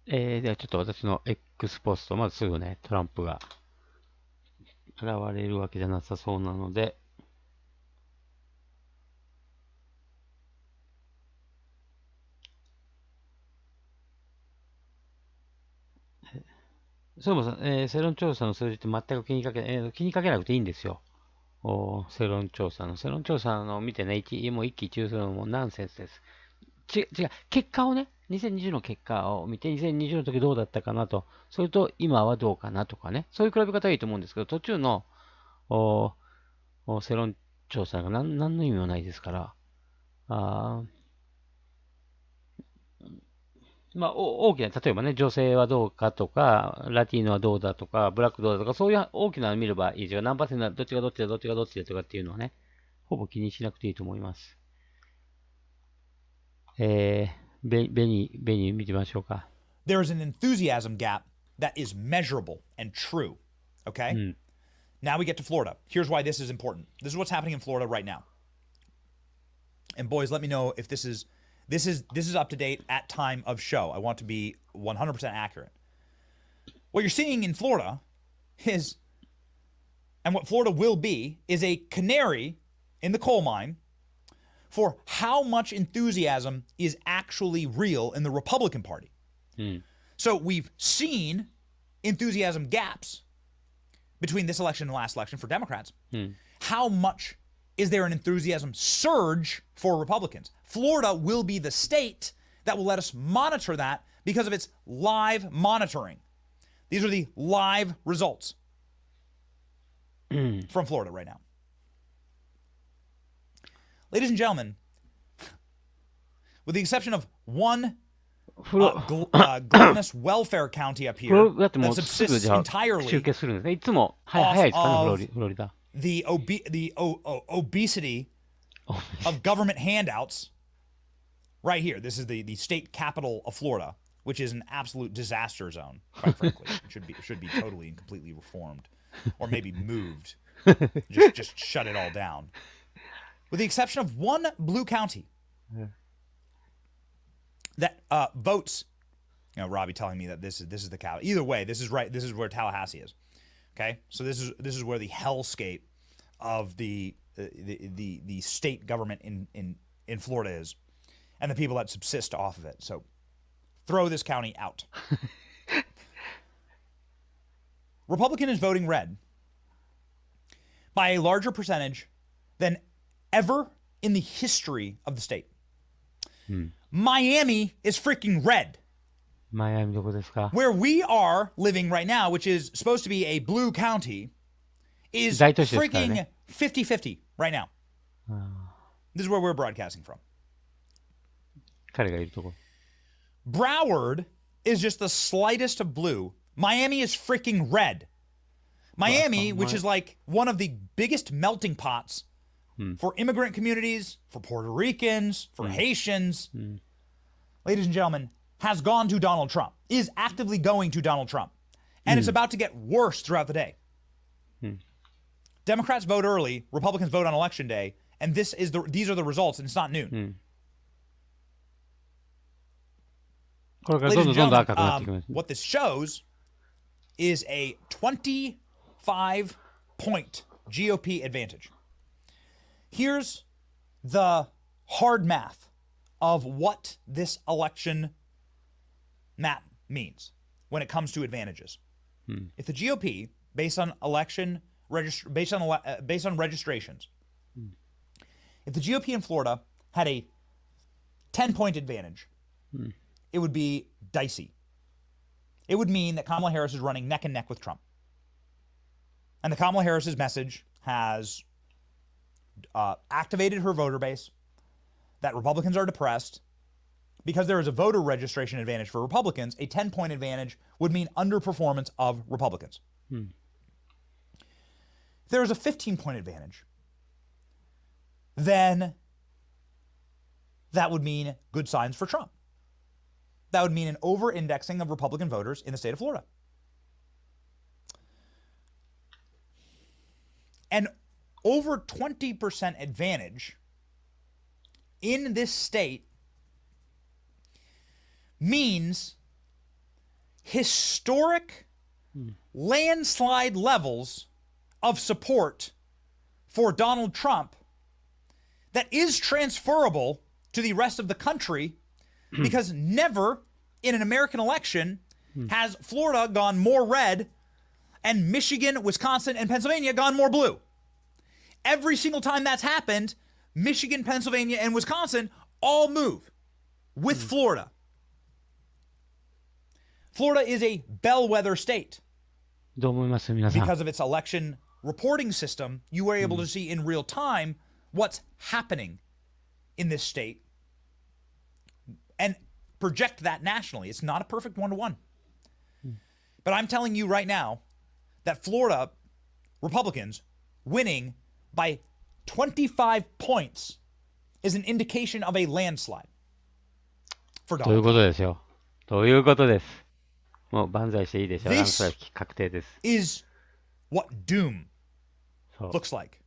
ではちょっと私の X ポスト、まずすぐね、トランプが現れるわけじゃなさそうなので、そもそも、世論調査の数字って全く気にかけなくていいんですよ。世論調査の見てね、もう一喜一憂するのもナンセンスです。違う、結果をね、2020の結果を見て、2020の時どうだったかなと、それと今はどうかなとかね、そういう比べ方はいいと思うんですけど、途中の世論調査が何の意味もないですから、まあ、大きな、例えばね、女性はどうかとか、ラティーノはどうだとか、ブラックどうだとか、そういう大きなのを見ればいいですよ。何パーセントどっちがどっちだとかっていうのはね、ほぼ気にしなくていいと思います。ベニー見てみましょうか。There is an enthusiasm gap that is measurable and true. Okay? Now we get to Florida. Here's why this is important. This is what's happening in Florida right now. And boys, let me know if this is up to date at time of show. I want to be 100% accurate. What you're seeing in Florida is, and what Florida will be, is a canary in the coal mine for how much enthusiasm is actually real in the Republican Party. So we've seen enthusiasm gaps between this election and the last election for Democrats. How much is there an enthusiasm surge for Republicans? Florida will be the state that will let us monitor that because of its live monitoring. These are the live results from Florida right now. Ladies and gentlemen, with the exception of one gluttonous welfare county up here that subsists entirely off the obesity of government handouts, right here. This is the state capital of Florida, which is an absolute disaster zone, quite frankly. It should be totally and completely reformed, or maybe moved. Just shut it all down. With the exception of one blue county that votes, you know, Robbie telling me that this is the cow. Either way, this is right. This is where Tallahassee is. Okay, so this is where the hellscape of the state government in Florida is, and the people that subsist off of it. So throw this county out. Republican is voting red by a larger percentage than ever in the history of the state. Miami is freaking red. Miami どこですか? Where we are living right now, which is supposed to be a blue county, is freaking 50-50 right now. This is where we're broadcasting from. 彼がいるとこ. Broward is just the slightest of blue. Miami is freaking red. Miami, which is like one of the biggest melting pots for immigrant communities, for Puerto Ricans, for Haitians, ladies and gentlemen, has gone to Donald Trump, is actively going to Donald Trump. And it's about to get worse throughout the day. Democrats vote early, Republicans vote on election day, and these are the results, and it's not new. Ladies and gentlemen, what this shows is a 25-point GOP advantage. Here's the hard math of what this election map means when it comes to advantages. If the GOP, based on registrations, if the GOP in Florida had a 10-point advantage, it would be dicey. It would mean that Kamala Harris is running neck and neck with Trump. And the Kamala Harris's message has activated her voter base, that Republicans are depressed. Because there is a voter registration advantage for Republicans, a 10-point advantage would mean underperformance of Republicans. If there is a 15-point advantage, then that would mean good signs for Trump. That would mean an over-indexing of Republican voters in the state of Florida. An over 20% advantage in this state means historic landslide levels of support for Donald Trump that is transferable to the rest of the country because never in an American election has Florida gone more red and Michigan, Wisconsin, and Pennsylvania gone more blue. Every single time that's happened, Michigan, Pennsylvania, and Wisconsin all move with Florida. Florida is a bellwether state. Because of its election reporting system, you are able to see in real time what's happening in this state and project that nationally. It's not a perfect one-to-one. But I'm telling you right now that Florida Republicans winning by 25 points is an indication of a landslide for Donald Trump. ということです。もう万歳していいでしょう。ランスライフ確定です。Is what doom looks like.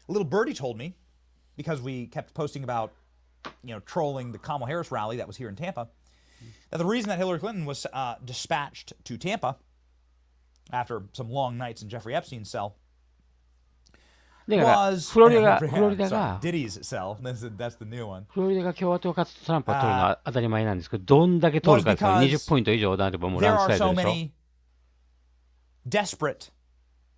A little birdie told me, because we kept posting about, trolling the Kamala Harris rally that was here in Tampa, that the reason that Hillary Clinton was dispatched to Tampa after some long nights in Jeffrey Epstein's cell was Diddy's cell. That's the new one. フロリダが共和党かトランプを取るのは当たり前なんですけど、どんだけ取るかですから20ポイント以上なればもうランスライドでしょ。Desperate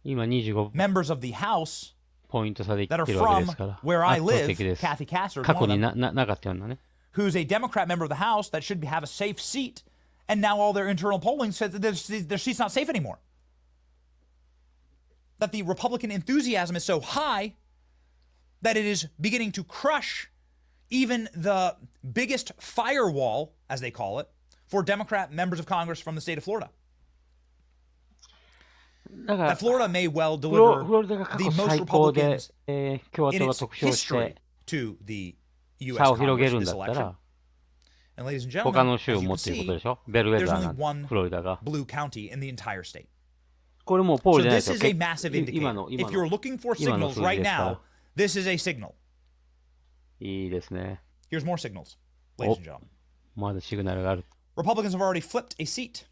今25 members of the House ポイント差でいってるわけですから。 where I 圧倒 live, 的です。 Kathy Castor, 過去になかったようなね。who's a Democrat member of the House that should have a safe seat, and now all their internal polling says that their seat's not safe anymore. That the Republican enthusiasm is so high that it is beginning to crush even the biggest firewall, as they call it, for Democrat members of Congress from the state of Florida. That Florida may well deliver the most Republicans in its history to the U.S. Congress this election. And ladies and gentlemen, as you can see, there's only one blue county in the entire state. これもうポール So じゃない this ですよ。 is a massive indicator. If you're looking for signals right now, this is a signal. いいですね。 Here's more signals, ladies and gentlemen. まだシグナルがある。 Republicans have already flipped a seat.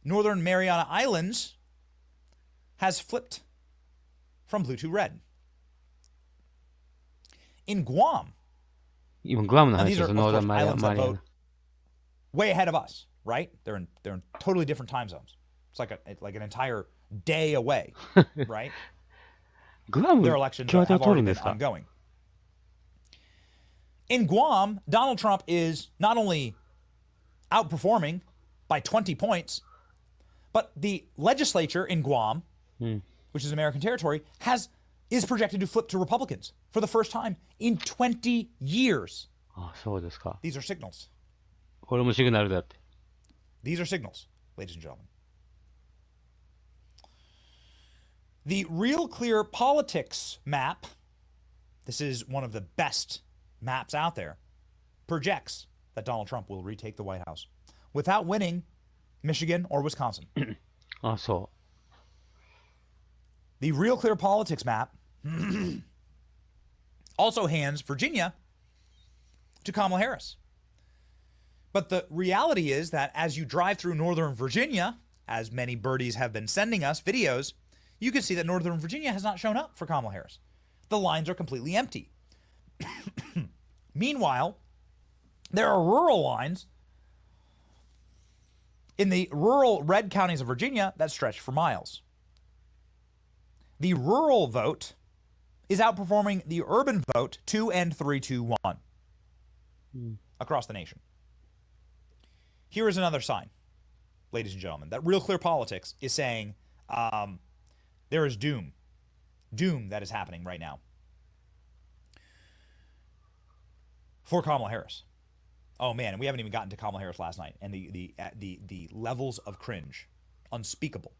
Northern Mariana Islands has flipped from blue to red. In Guam, 今グアムの now 話 these で are す。 of ノーザ course ンマリア islands that マリア vote way ahead of us, right? They're in totally different time zones. It's like an entire day away, right? グアム Their elections 共和党 have 取る already んで been すか ongoing. In Guam, Donald Trump is not only outperforming by 20 points, but the legislature in Guam, which is American territory, is projected to flip to Republicans for the first time in 20 years. あ、そうですか。 These are signals. これもシグナルだって。 These are signals, ladies and gentlemen. The Real Clear Politics map, this is one of the best maps out there, projects that Donald Trump will retake the White House without winning Michigan or Wisconsin. So. The Real Clear Politics map also hands Virginia to Kamala Harris. But the reality is that as you drive through Northern Virginia, as many birdies have been sending us videos, you can see that Northern Virginia has not shown up for Kamala Harris. The lines are completely empty. Meanwhile, there are rural lines in the rural red counties of Virginia that stretch for miles. The rural vote is outperforming the urban vote 2 and 3-1 across the nation. Here is another sign, ladies and gentlemen, that Real Clear Politics is saying there is doom that is happening right now for Kamala Harris. Oh man, and we haven't even gotten to Kamala Harris last night and the levels of cringe, unspeakable.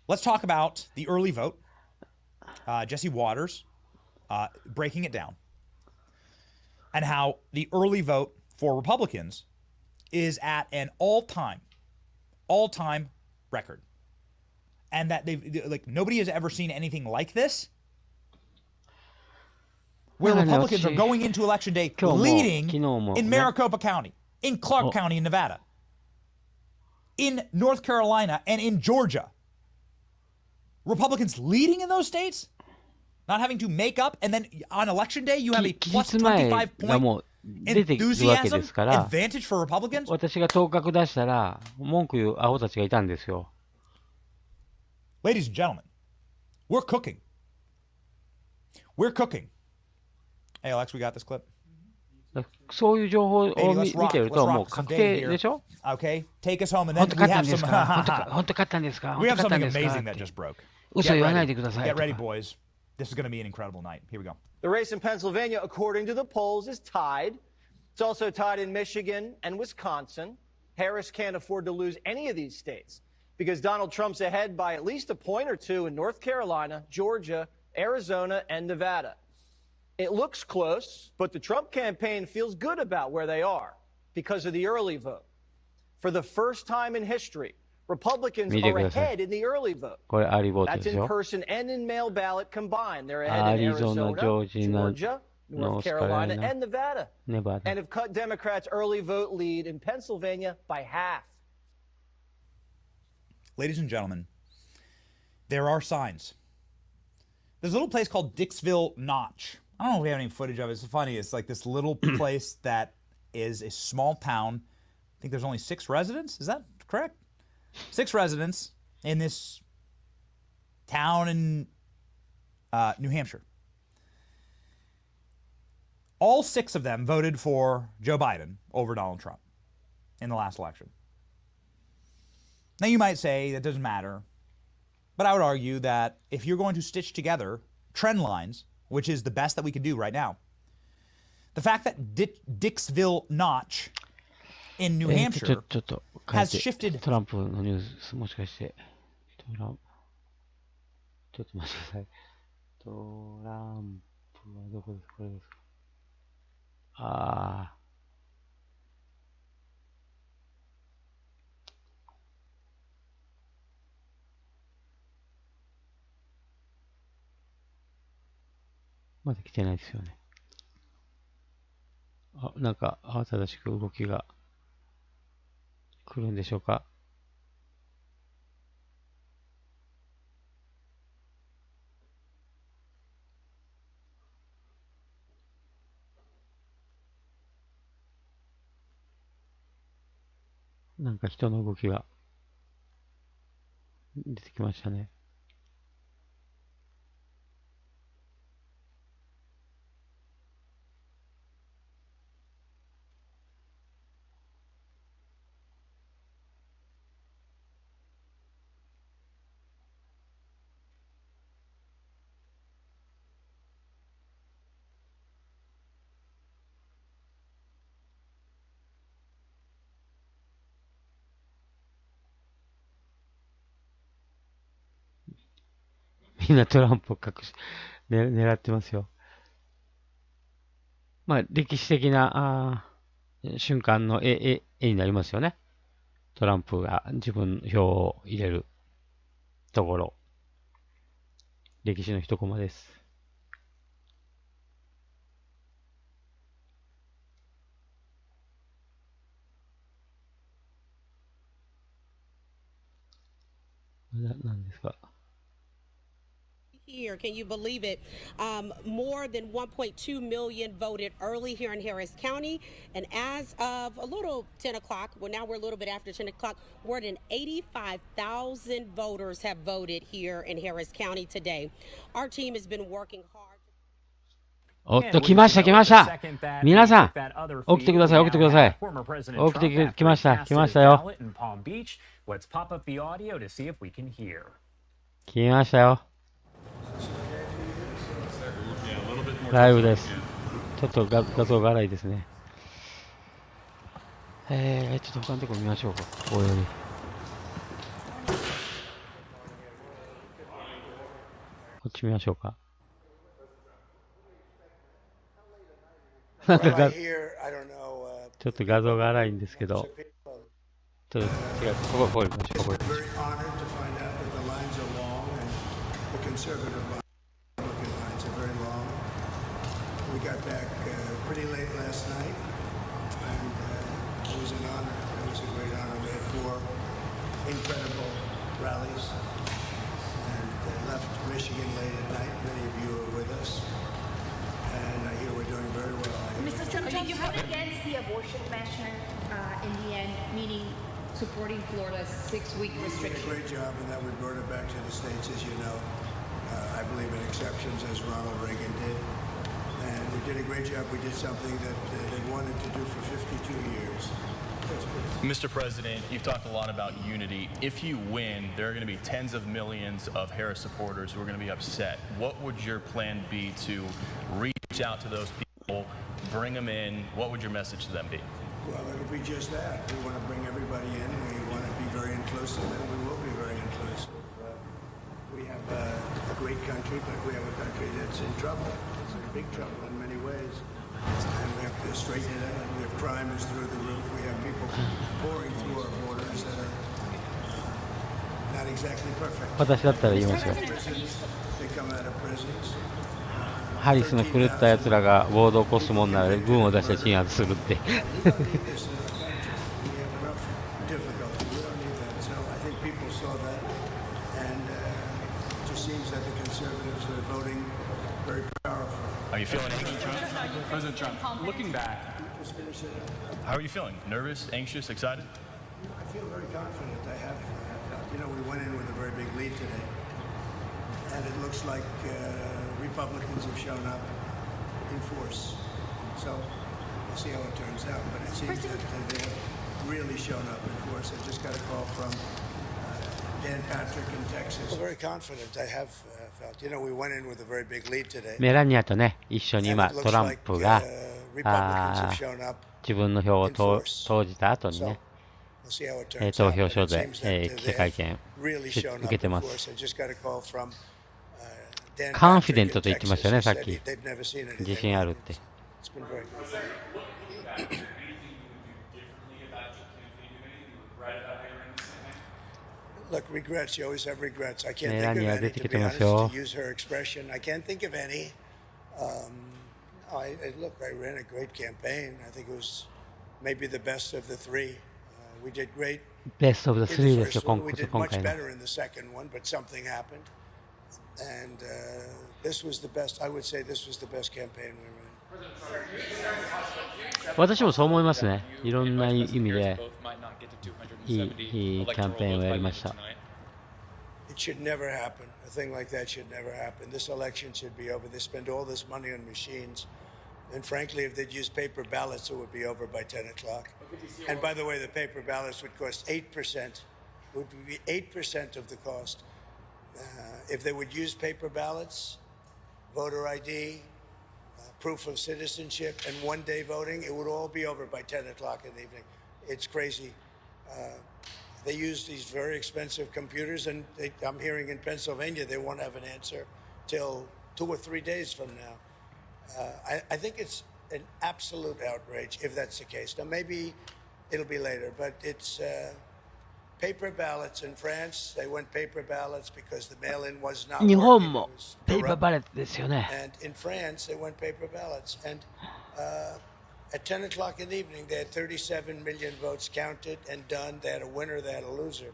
Let's talk about the early vote. Jesse Waters breaking it down, and how the early vote for Republicans is at an all-time record, and that nobody has ever seen anything like this, where Republicans are going into Election Day leading in Maricopa County, in Clark County in Nevada, in North Carolina, and in Georgia. Republicans leading in those states, not having to make up, and then on Election Day you have a plus 25 point enthusiasm advantage for Republicans. 私が当確出したら文句言うアホたちがいたんですよ。Ladies and gentlemen, we're cooking. We're cooking. Hey Alex, we got this clip. そういう情報を見てるともう確定でしょ? Okay, take us home and then we have some. 本当勝ったんですか? We have something amazing that just broke. 嘘言わないでください。 Get ready, boys. This is going to be an incredible night. Here we go. The race in Pennsylvania, according to the polls, is tied. It's also tied in Michigan and Wisconsin. Harris can't afford to lose any of these states because Donald Trump's ahead by at least a point or two in North Carolina, Georgia, Arizona, and Nevada. It looks close, but the Trump campaign feels good about where they are because of the early vote. For the first time in history, Republicans are ahead in the early vote. That's in person and in mail ballot combined. They're ahead in Arizona, Georgia, North Carolina, and Nevada. And have cut Democrats' early vote lead in Pennsylvania by half. Ladies and gentlemen, there are signs. There's a little place called Dixville Notch. I don't know if we have any footage of it. It's funny. It's like this little place that is a small town. I think there's only 6 residents. Is that correct? 6 residents in this town in New Hampshire. All 6 of them voted for Joe Biden over Donald Trump in the last election. Now you might say that doesn't matter, but I would argue that if you're going to stitch together trend lines, which is the best that we can do right now, the fact that Dixville Notch in New Hampshire has shifted. トランプのニュースもしかしてトランプちょっと待ってください。トランプはどこですか？これですか？ああ。まだ来てないですよね。あ、なんか慌ただしく動きが来るんでしょうか。なんか人の動きが出てきましたね。みんなトランプを狙ってますよ。まあ、歴史的な瞬間の絵になりますよね。トランプが自分票を入れるところ。歴史の一コマです。何ですかHere, can you believe it? More than 1.2 million voted early here in Harris County. And as of a little 10 o'clock, well, now we're a little bit after 10 o'clock, more than 85,000 voters have voted here in Harris County today. Our team has been working hard. おっと、来ました。皆さん、起きてください。起きてきました。来ましたよ。来ましたよ。ライブです。ちょっと画像が荒いですね。ちょっと他のとこ見ましょうか。ここより。こっち見ましょうか。なんかちょっと画像が荒いんですけど、ちょっと違う。ここ見ましょう。ここ。We got back pretty late last night, and it was an honor. It was a great honor. We had 4 incredible rallies, and left Michigan late at night. Many of you were with us, and I hear we're doing very well. Mr. Trump, you voted against the abortion measure in the end, meaning supporting Florida's 6-week restriction. We did a great job in that we brought it back to the states, as you know. I believe in exceptions, as Ronald Reagan did. And we did a great job. We did something that they wanted to do for 52 years. Mr. President, you've talked a lot about unity. If you win, there are going to be tens of millions of Harris supporters who are going to be upset. What would your plan be to reach out to those people, bring them in? What would your message to them be? Well, it'll be just that. We want to bring everybody in. We want to be very inclusive, and we will be very inclusive. We have a great country, but we have a country that's in trouble. It's in big trouble in many ways. And we have to straighten it out. We have crime is through the roof. We have people pouring through our borders that are not exactly perfect. 私だったら言いますよ。ハリスの狂った奴らが暴動を起こすもんなら軍を出して鎮圧するって。Are you feeling anxious? President Trump, looking back, how are you feeling? Nervous, anxious, excited? I feel very confident. We went in with a very big lead today, and it looks like Republicans have shown up in force. So we'll see how it turns out, but it seems that they have really shown up in force. I just got a call from Dan Patrick in Texas. I'm very confident. I have felt. We went in with a very big lead today. メラニアとね、一緒に今トランプが自分の票を投じた後にね、投票所で記者会見受けてます。カンフィデントと言ってましたよね、さっき。自信あるって。Look, regrets. You always have regrets. I can't think of any, to be honest, to use her expression. I can't think of any. Look, I ran a great campaign. I think it was maybe the best of the 3. We did great. Best of the 3 ですよ、We did much better in the second one, but something happened. And this was the best. I would say this was the best campaign we ran. 私もそう思いますね。いろんな意味でいいキャンペーンをやりました。It should never happen. A thing like that should never happen. This election should be over. They spend all this money on machines. And frankly, if they'd use paper ballots, it would be over by 10 o'clock. And by the way, the paper ballots would cost 8%. It would be 8% of the cost. If they would use paper ballots, voter ID, proof of citizenship, and one-day voting, it would all be over by 10 o'clock in the evening. It's crazy. They use these very expensive computers, and I'm hearing in Pennsylvania they won't have an answer till 2 or 3 days from now. I think it's an absolute outrage if that's the case. Now, maybe it'll be later, but it's paper ballots in France. They went paper ballots because the mail-in was not 日本 working. も It was ペーパー corrupt. バレットですよね。 And in France, they went paper ballots. And at 10 o'clock in the evening, they had 37 million votes counted and done. They had a winner, they had a loser.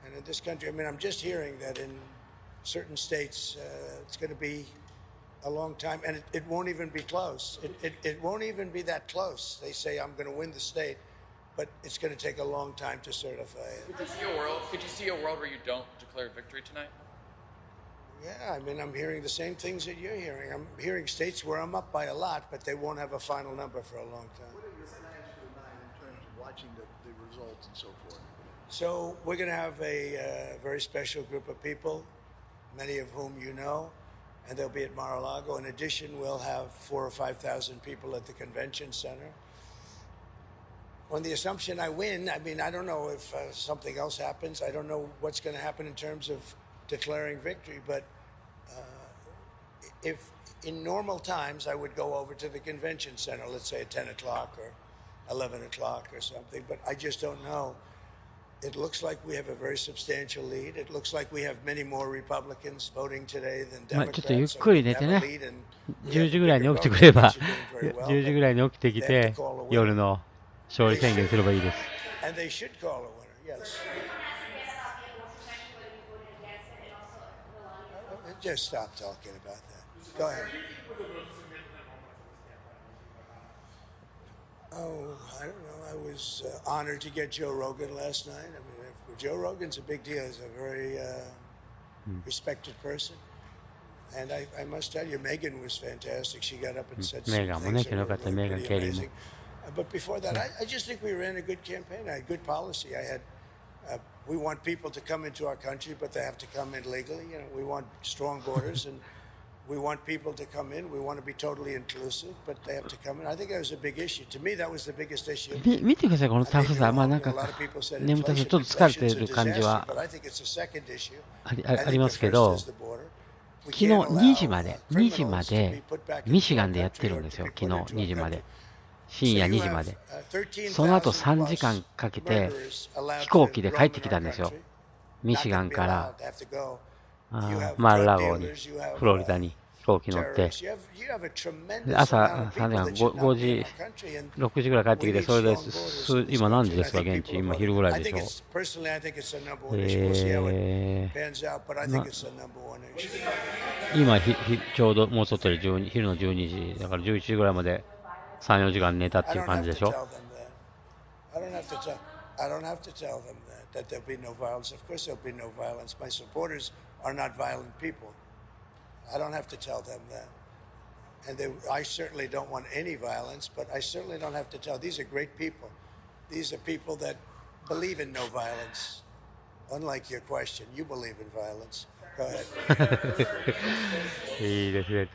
And in this country, I mean, I'm just hearing that in certain states, it's going to be a long time, and it won't even be close. It won't even be that close. They say, I'm going to win the state, but it's going to take a long time to certify it. Could you see a world where you don't declare victory tonight? Yeah, I mean, I'm hearing the same things that you're hearing. I'm hearing states where I'm up by a lot, but they won't have a final number for a long time. What are your plans for tonight in terms of watching the results and so forth? So we're going to have a very special group of people, many of whom you know, and they'll be at Mar-a-Lago. In addition, we'll have 4,000 or 5,000 people at the convention center. On the assumption I win, I mean, I don't know if something else happens. I don't know what's going to happen in terms of declaring victory, but if in normal times I would go over to the convention center, let's say at 10 o'clock or 11 o'clock or something, but I just don't know. It looks like we have a very substantial lead. It looks like we have many more Republicans voting today than まあちょっ Democrats. とゆっ So くり we 寝 have て a ね lead, and we 10 時 have ぐらい bigger に起きて vote くれば percentage doing very well. 10時ぐらいに起きてきて夜の勝利宣言すればいいです。 And they should call a winner, yes. Just stop talking about that. Go ahead. Oh, I don't know. I was honored to get Joe Rogan last night. I mean, Joe Rogan's a big deal. He's a very respected person. And I must tell you, Megan was fantastic. She got up and said some メーガンもね、 things 昨日 that よかった were メーガン・ pretty ケリーも amazing. But before that, I just think we ran a good campaign. I had good policy. I had, we want people to come into our country, but they have to come in legally. You know, we want strong borders, and we want people to come in. We want to be totally inclusive, but they have to come in. I think that was a big issue. To me, that was the biggest issue. 見てください、このタフさ。まあなん A か lot of people said 眠たさ inflation. ちょっと疲れて Inflation's る a 感じ disaster, は but I think it's a second issue. あり I think りま the すけ first ど is the border. We 昨日 can't 2時 allow まで2時ま criminals to で be put back ミ into シガ our ンでやってる country ん or です to よ be 昨 put 日 into 2 our 時まで country. 深夜 So 2 you 時 have までその後3時間かけて murderers allowed 飛行 to 機で帰 roam って in き our たんですよ country. ミシ Not ガ gonna ン be から allowed. They have to go. あ You ー have マー drug ラゴに dealers. You have フロリダに飛行機乗って terrorists. You have a で tremendous 朝 amount of 3 people 時 that 間 should not 5 be in 時 our country. And 6時ぐらい帰ってき we て need それで strong borders in this 今何時 country. です And か I 現 think 地 people 今 are 昼 voting. ぐらい I でし think ょ it's personally, I think it's the number one issue. We'll see how it pans out, but I think it's the number one issue. 今ちょうどもうちょっとで昼の12時だから11時ぐらいまで3、4時間寝たって I いう don't 感 have じで to しょ tell them that. I don't have to tell them that there'll be no violence. Of course there'll be no violence. My supporters are not violent people. I don't have to tell them that. And I certainly don't want any violence, but I certainly don't have to tell. These are great people. These are people that believe in no violence. Unlike your question, you believe in violence. Go ahead. いいですね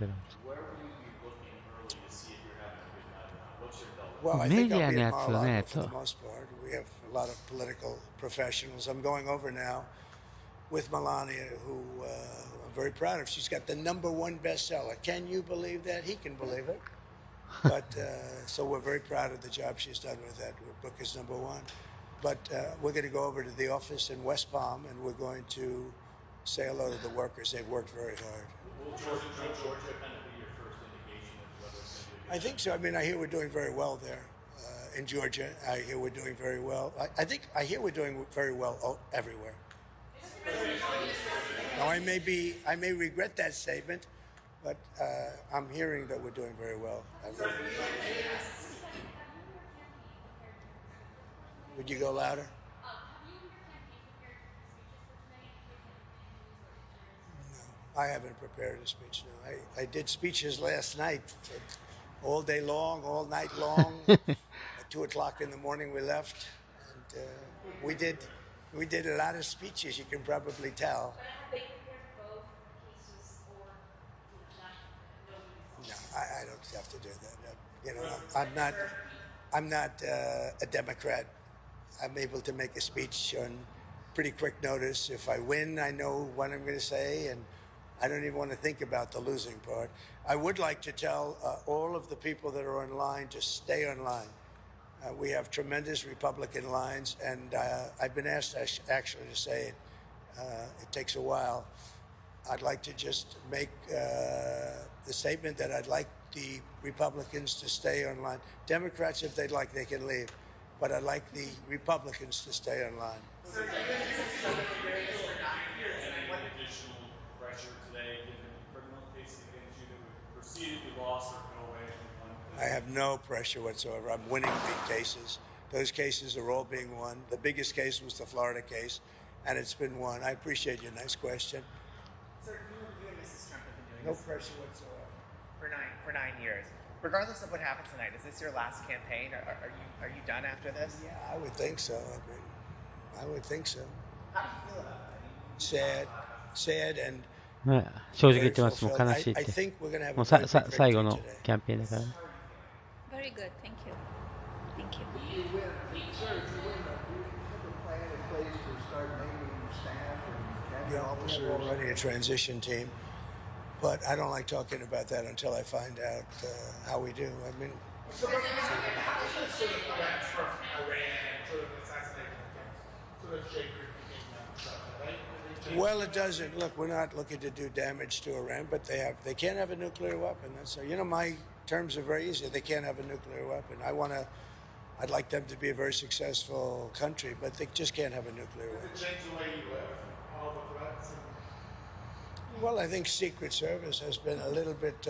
Well, I メ think ディ I'll ア be の at やつを Mar-a-Lago ね for the most part. We have a lot of political professionals. I'm going over now with Melania, who I'm very proud of. She's got the #1 bestseller. Can you believe that? He can believe it. But so we're very proud of the job she's done with that. Her book is #1. But we're going to go over to the office in West Palm, and we're going to say hello to the workers. They've worked very hard. Will Georgia kind of be your first indication of whether it's going to be? I think so. I mean, I hear we're doing very well there in Georgia. I hear we're doing very well. I hear we're doing very well everywhere. Now, I may regret that statement, but I'm hearing that we're doing very well. Would you go louder? No, I haven't prepared a speech. No, I did speeches last night, all day long, all night long. At 2 o'clock in the morning, we left, and we did a lot of speeches. You can probably tell. No, I don't have to do that. You know, I'm not a Democrat. I'm able to make a speech on pretty quick notice. If I win, I know what I'm going to say, and I don't even want to think about the losing part. I would like to tell all of the people that are online to stay online. We have tremendous Republican lines, and I've been asked actually to say it. It takes a while. I'd like to just make the statement that I'd like the Republicans to stay online. Democrats, if they'd like, they can leave. But I'd like the Republicans to stay online. I have no pressure whatsoever. I'm winning big cases. Those cases are all being won. The biggest case was the Florida case, and it's been won. I appreciate your nice question. Sir, you and Mrs. Trump have been doing No this pressure whatsoever. for 9 years. Regardless of what happens tonight, is this your last campaign? Are you done after this? Yeah, I would think so. I would think so. How do you feel about it? Sad, and 正直言ってます。もう悲しいって。もう最後のキャンペーンだから。Very good, thank you. Thank you. If you win, sir, if you win, do you have a plan in place to start naming staff and Yeah, we're already a transition team, but I don't like talking about that until I find out how we do. I mean, well, it doesn't. Look, we're not looking to do damage to Iran, but they can't have a nuclear weapon. So, my terms are very easy. They can't have a nuclear weapon. I'd like them to be a very successful country, but they just can't have a nuclear weapon. Does it change the way you live? All the threats? Well, I think Secret Service has been a little bit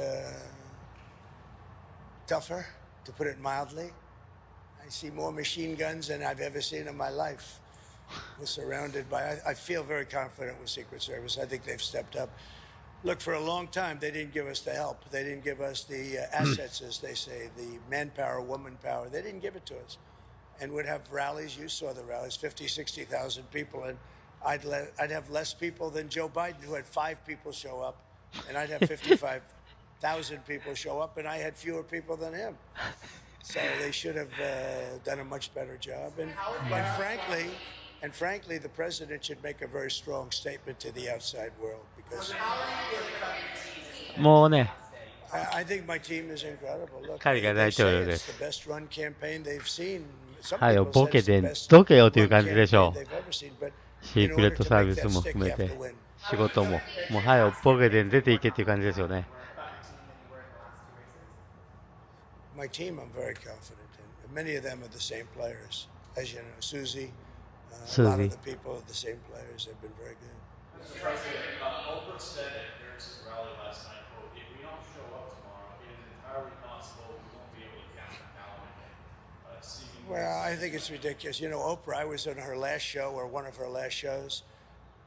tougher, to put it mildly. I see more machine guns than I've ever seen in my life. We're surrounded by, I feel very confident with Secret Service. I think they've stepped up. Look, for a long time, they didn't give us the help. They didn't give us the assets, as they say, the manpower, woman power. They didn't give it to us. And we'd have rallies. You saw the rallies, 50, 60,000 people. And I'd have less people than Joe Biden, who had 5 people show up. And I'd have 55,000 people show up, and I had fewer people than him. So they should have done a much better job. And frankly, the president should make a very strong statement to the outside world, because I think my team is incredible. Look, they say it's the best run campaign they've seen. Some people said it's the best run campaign they've ever seen. But シークレットサービスも含めて仕事ももう早よボケで出ていけっていう感じですよね。My team, I'm very confident in. Many of them are the same players, as you know. Susie, a lot of the people are the same players. They've been very good. Mr. President, Oprah said at Harris's rally last night, quote, if we don't show up tomorrow, it is entirely possible we won't be able to count the ballot. Well, I think it's ridiculous. Oprah, I was on her last show, or one of her last shows,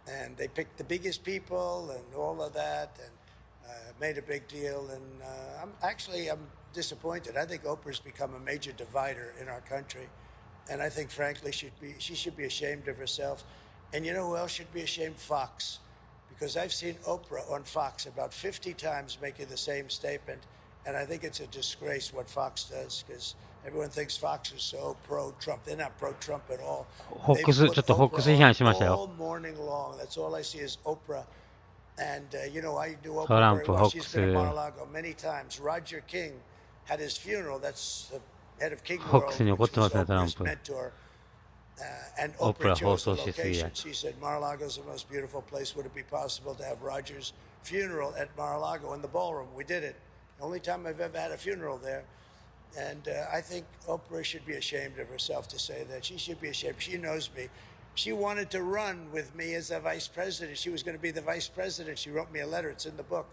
and they picked the biggest people and all of that, and made a big deal. And I'm disappointed. I think Oprah's become a major divider in our country. And I think, frankly, she should be ashamed of herself. And you know who else should be ashamed? Fox. Because I've seen Oprah on Fox about 50 times making the same statement. And I think it's a disgrace what Fox does, because everyone thinks Fox is so pro-Trump. They're not pro-Trump at all. They put Oprah all morning long. That's all I see is Oprah. And, I do Oprah very well. She's been in Mar-a-Lago many times. Roger King had his funeral. That's the head of King World, which was Oprah's mentor. And Oprah chose the location. She said, Mar-a-Lago is the most beautiful place. Would it be possible to have Roger's funeral at Mar-a-Lago in the ballroom? We did it. The only time I've ever had a funeral there. And I think Oprah should be ashamed of herself to say that. She should be ashamed. She knows me. She wanted to run with me as a vice president. She was going to be the vice president. She wrote me a letter. It's in the book.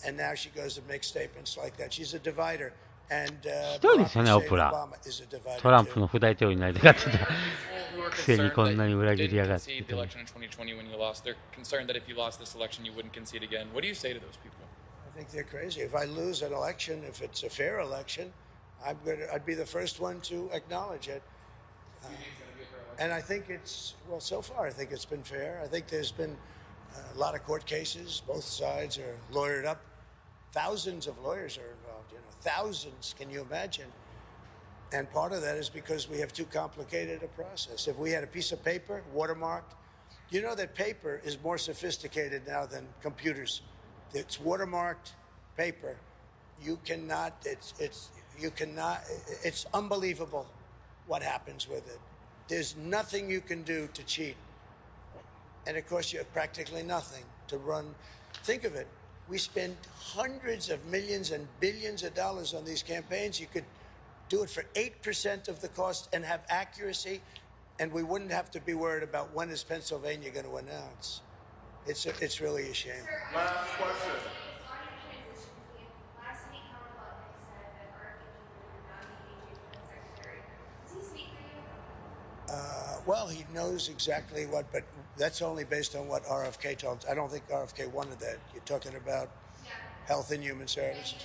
And now she goes and makes statements like that. She's a divider. And Barack Obama is a divider. トランプの副大統領になりたかったくせにこんなに裏切りやがって。The election in 2020 when you lost, they're concerned that if you lost this election, you wouldn't concede again. What do you say to those people? I think they're crazy. If I lose an election, if it's a fair election, I'd be the first one to acknowledge it. And I think so far, I think it's been fair. I think there's been a lot of court cases. Both sides are lawyered up. Thousands of lawyers are involved, thousands. Can you imagine? And part of that is because we have too complicated a process. If we had a piece of paper, watermarked, you know that paper is more sophisticated now than computers. It's watermarked paper. You cannot, it's unbelievable what happens with it. There's nothing you can do to cheat. And of course, you have practically nothing to run. Think of it. We spend hundreds of millions and billions of dollars on these campaigns. You could do it for 8% of the cost and have accuracy, and we wouldn't have to be worried about when is Pennsylvania going to announce. It's really a shame. Last question. Well, he knows exactly what, but that's only based on what RFK told. I don't think RFK wanted that. You're talking about Health and Human Services.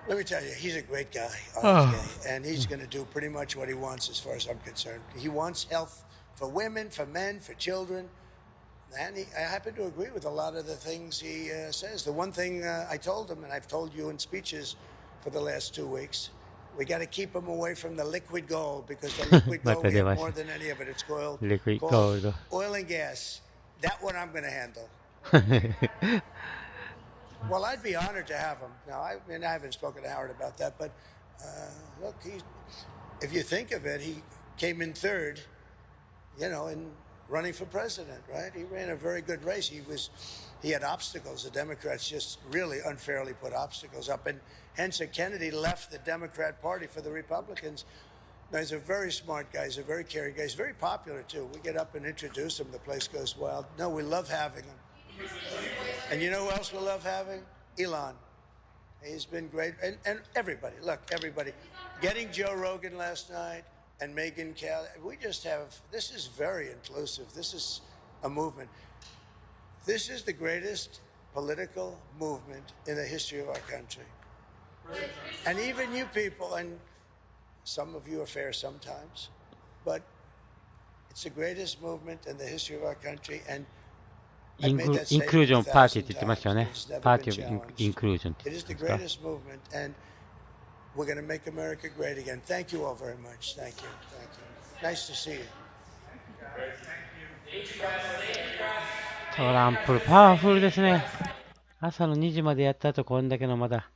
Let me tell you, he's a great guy, RFK, and he's going to do pretty much what he wants as far as I'm concerned. He wants health for women, for men, for children, and I happen to agree with a lot of the things he says. The one thing I told him, and I've told you in speeches for the last 2 weeks, we got to keep him away from the liquid gold, because the liquid gold, we have more than any of it. It's called liquid gold. Oil and gas. That one I'm going to handle. Well, I'd be honored to have him. Now, I haven't spoken to Howard about that, but look, if you think of it, he came in third, in running for president, right? He ran a very good race. He had obstacles. The Democrats just really unfairly put obstacles up, and hence Kennedy left the Democrat Party for the Republicans. Now, he's a very smart guy. He's a very caring guy. He's very popular, too. We get up and introduce him. The place goes wild. No, we love having him. And you know who else we love having? Elon. He's been great. And everybody, look, everybody. Getting Joe Rogan last night and Megyn Kelly. This is very inclusive. This is a movement. This is the greatest political movement in the history of our country. And even you people, and some of you are fair sometimes, but it's the greatest movement in the history of our country. And インクルージョンパーティーって言ってましたよね。パーティーオブインクルージョンって言ってました。 It is the greatest movement, and we're going to make America great again. Thank you all very much. Thank you. Thank you. Nice to see you. トランプパワフルですね。朝の2時までやった後こんだけのまだ。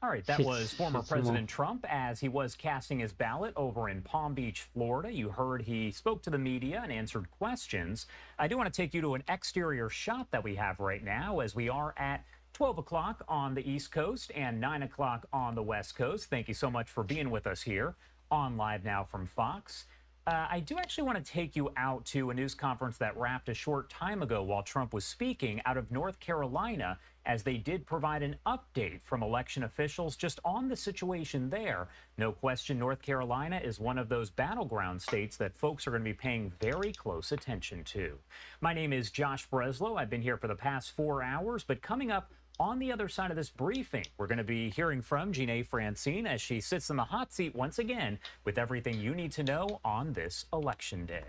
All right, that was former President Trump as he was casting his ballot over in Palm Beach, Florida. You heard he spoke to the media and answered questions. I do want to take you to an exterior shot that we have right now as we are at 12 o'clock on the East Coast and 9 o'clock on the West Coast. Thank you so much for being with us here on Live Now from Fox. I do actually want to take you out to a news conference that wrapped a short time ago while Trump was speaking out of North Carolina, as they did provide an update from election officials just on the situation there. No question, North Carolina is one of those battleground states that folks are going to be paying very close attention to. My name is Josh Breslow. I've been here for the past 4 hours, but coming up on the other side of this briefing, we're going to be hearing from Jeanne Francine as she sits in the hot seat once again with everything you need to know on this election day.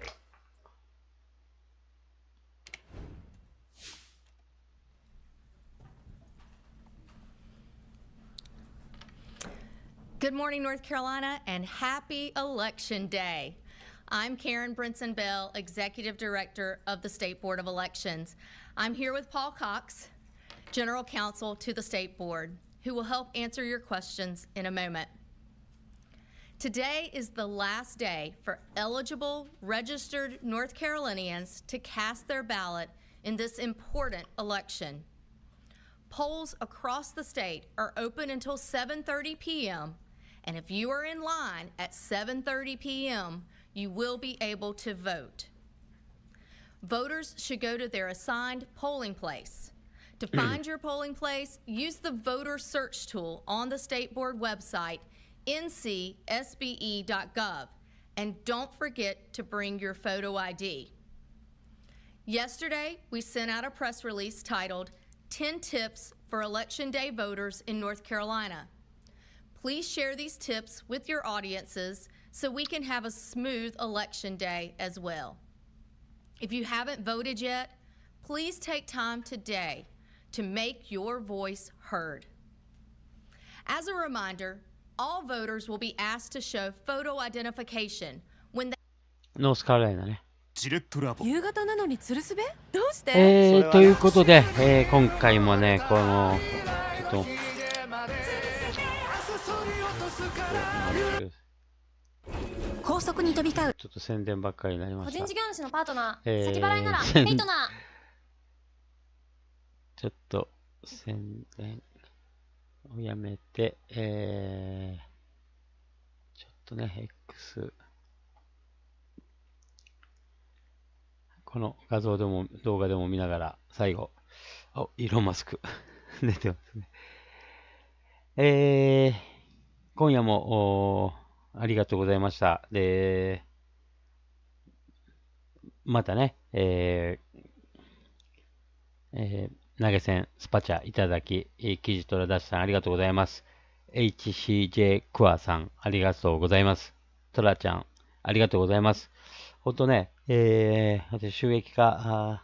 Good morning, North Carolina, and happy Election Day. I'm Karen Brinson Bell, Executive Director of the State Board of Elections. I'm here with Paul Cox, General Counsel to the State Board, who will help answer your questions in a moment. Today is the last day for eligible, registered North Carolinians to cast their ballot in this important election. Polls across the state are open until 7:30 p.m., and if you are in line at 7:30 p.m., you will be able to vote. Voters should go to their assigned polling place. To find your polling place, use the voter search tool on the State Board website, ncsbe.gov, and don't forget to bring your photo ID. Yesterday, we sent out a press release titled 10 Tips for Election Day Voters in North Carolina. Please share these tips with your audiences so we can have a smooth election day as well. If you haven't voted yet, please take time today to make your voice heard. As a reminder, all voters will be asked to show photo identification when they ノースカロライナね。夕方なのに吊るすべ？どうして？ということで、今回もね、この、ちょっと、高速に飛び交う。ちょっと宣伝ばっかりになりました。個人事業主のパートナー、先払いなら、ペイトナー。ちょっと、宣伝をやめて、ちょっとね、X。この画像でも動画でも見ながら最後、イーロンマスク出てますね。今夜もありがとうございました。で、またね、投げ銭スパチャいただき、記事トラダッシュさんありがとうございます。HCJ クワさんありがとうございます。トラちゃんありがとうございます。ほんとね、私収益化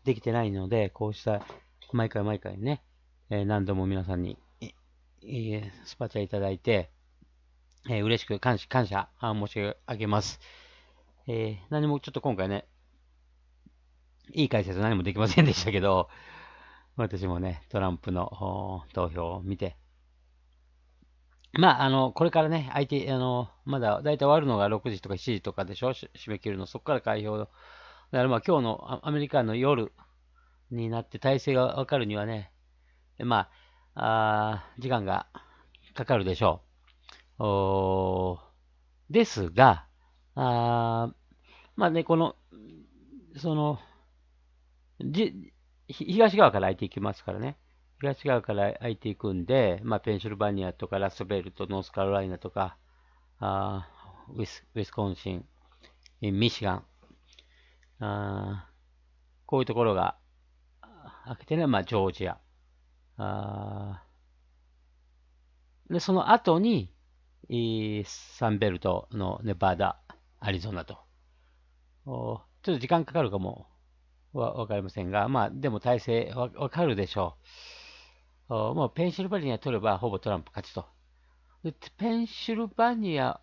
できてないので、こうした毎回ね、何度も皆さんにスパチャいただいて、嬉しく感謝申し上げます。何もちょっと今回ね、いい解説何もできませんでしたけど、私もね、トランプの投票を見て、まあ、これからね、まだだいたい終わるのが6時とか7時とかでしょ、締め切るの。そこから開票。だからまあ今日のアメリカの夜になって体制がわかるにはね、まあ、時間がかかるでしょう。ですが、まあね、東側から開いていきますからね。東側から開いていくんで、まあ、ペンシルバニアとかラストベルト、ノースカロライナとか、ウィスコンシン、ミシガン、こういうところが開けてね、まあ、ジョージア。で、その後に、サンベルトのネバダ、アリゾナと。ちょっと時間かかるかもわかりませんが、まあ、でも体制わかるでしょう。もうペンシルバニア取ればほぼトランプ勝ちと。でペンシルバニア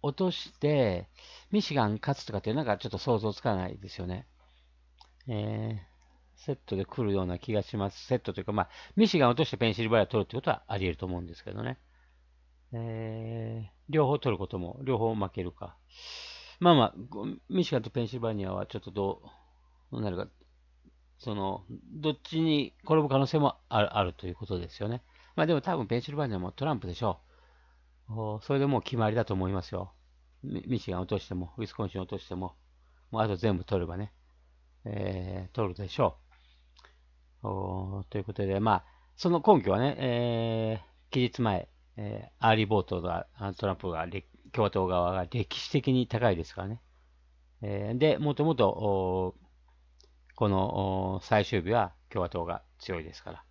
落として、ミシガン勝つとかってなんかちょっと想像つかないですよね。セットで来るような気がします。セットというか、まあ、ミシガン落としてペンシルバニア取るってことはあり得ると思うんですけどね。両方取ることも、両方負けるか。まあ、ミシガンとペンシルバニアはちょっとどうなるか。どっちに転ぶ可能性もあるということですよね。まあでも多分ペンシルバニアもトランプでしょう。それでもう決まりだと思いますよ。ミシガン落としても、ウィスコンシン落としても、もうあと全部取ればね、取るでしょう。ということで、まあ、その根拠はね、期日前、アーリーボートが、トランプが、共和党側が歴史的に高いですからね。で、もともと、この最終日は共和党が強いですから。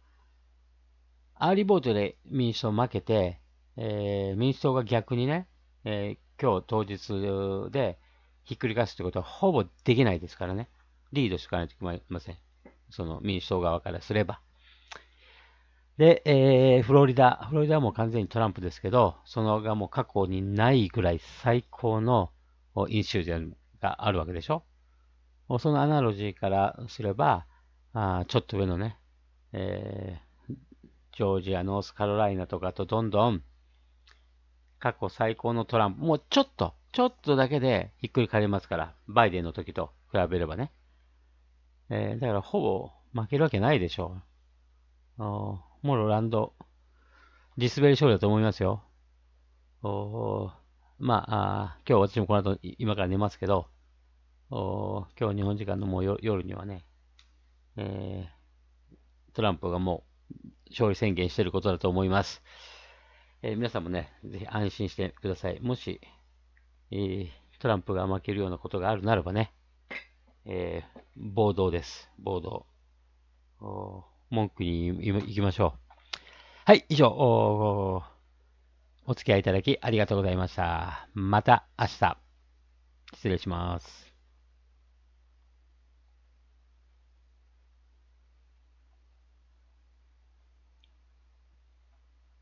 アーリーボートで民主党負けて、民主党が逆にね、今日当日でひっくり返すということはほぼできないですからね。リードしかないといけません。その民主党側からすれば。で、フロリダはもう完全にトランプですけど、そのがもう過去にないぐらい最高のインシュージョンがあるわけでしょ。そのアナロジーからすれば、ちょっと上のね、ジョージア、ノースカロライナとかとどんどん過去最高のトランプ、もうちょっとだけでひっくり返りますから、バイデンの時と比べればね。だからほぼ負けるわけないでしょう。モロランド、地滑り勝利だと思いますよ。まあ、今日私もこの後今から寝ますけど、今日日本時間のもう夜にはね、トランプがもう勝利宣言していることだと思います。皆さんもね、ぜひ安心してください。もし、トランプが負けるようなことがあるならばね、暴動です。暴動。文句に行きましょう。はい、以上、お付き合いいただきありがとうございました。また明日。失礼します。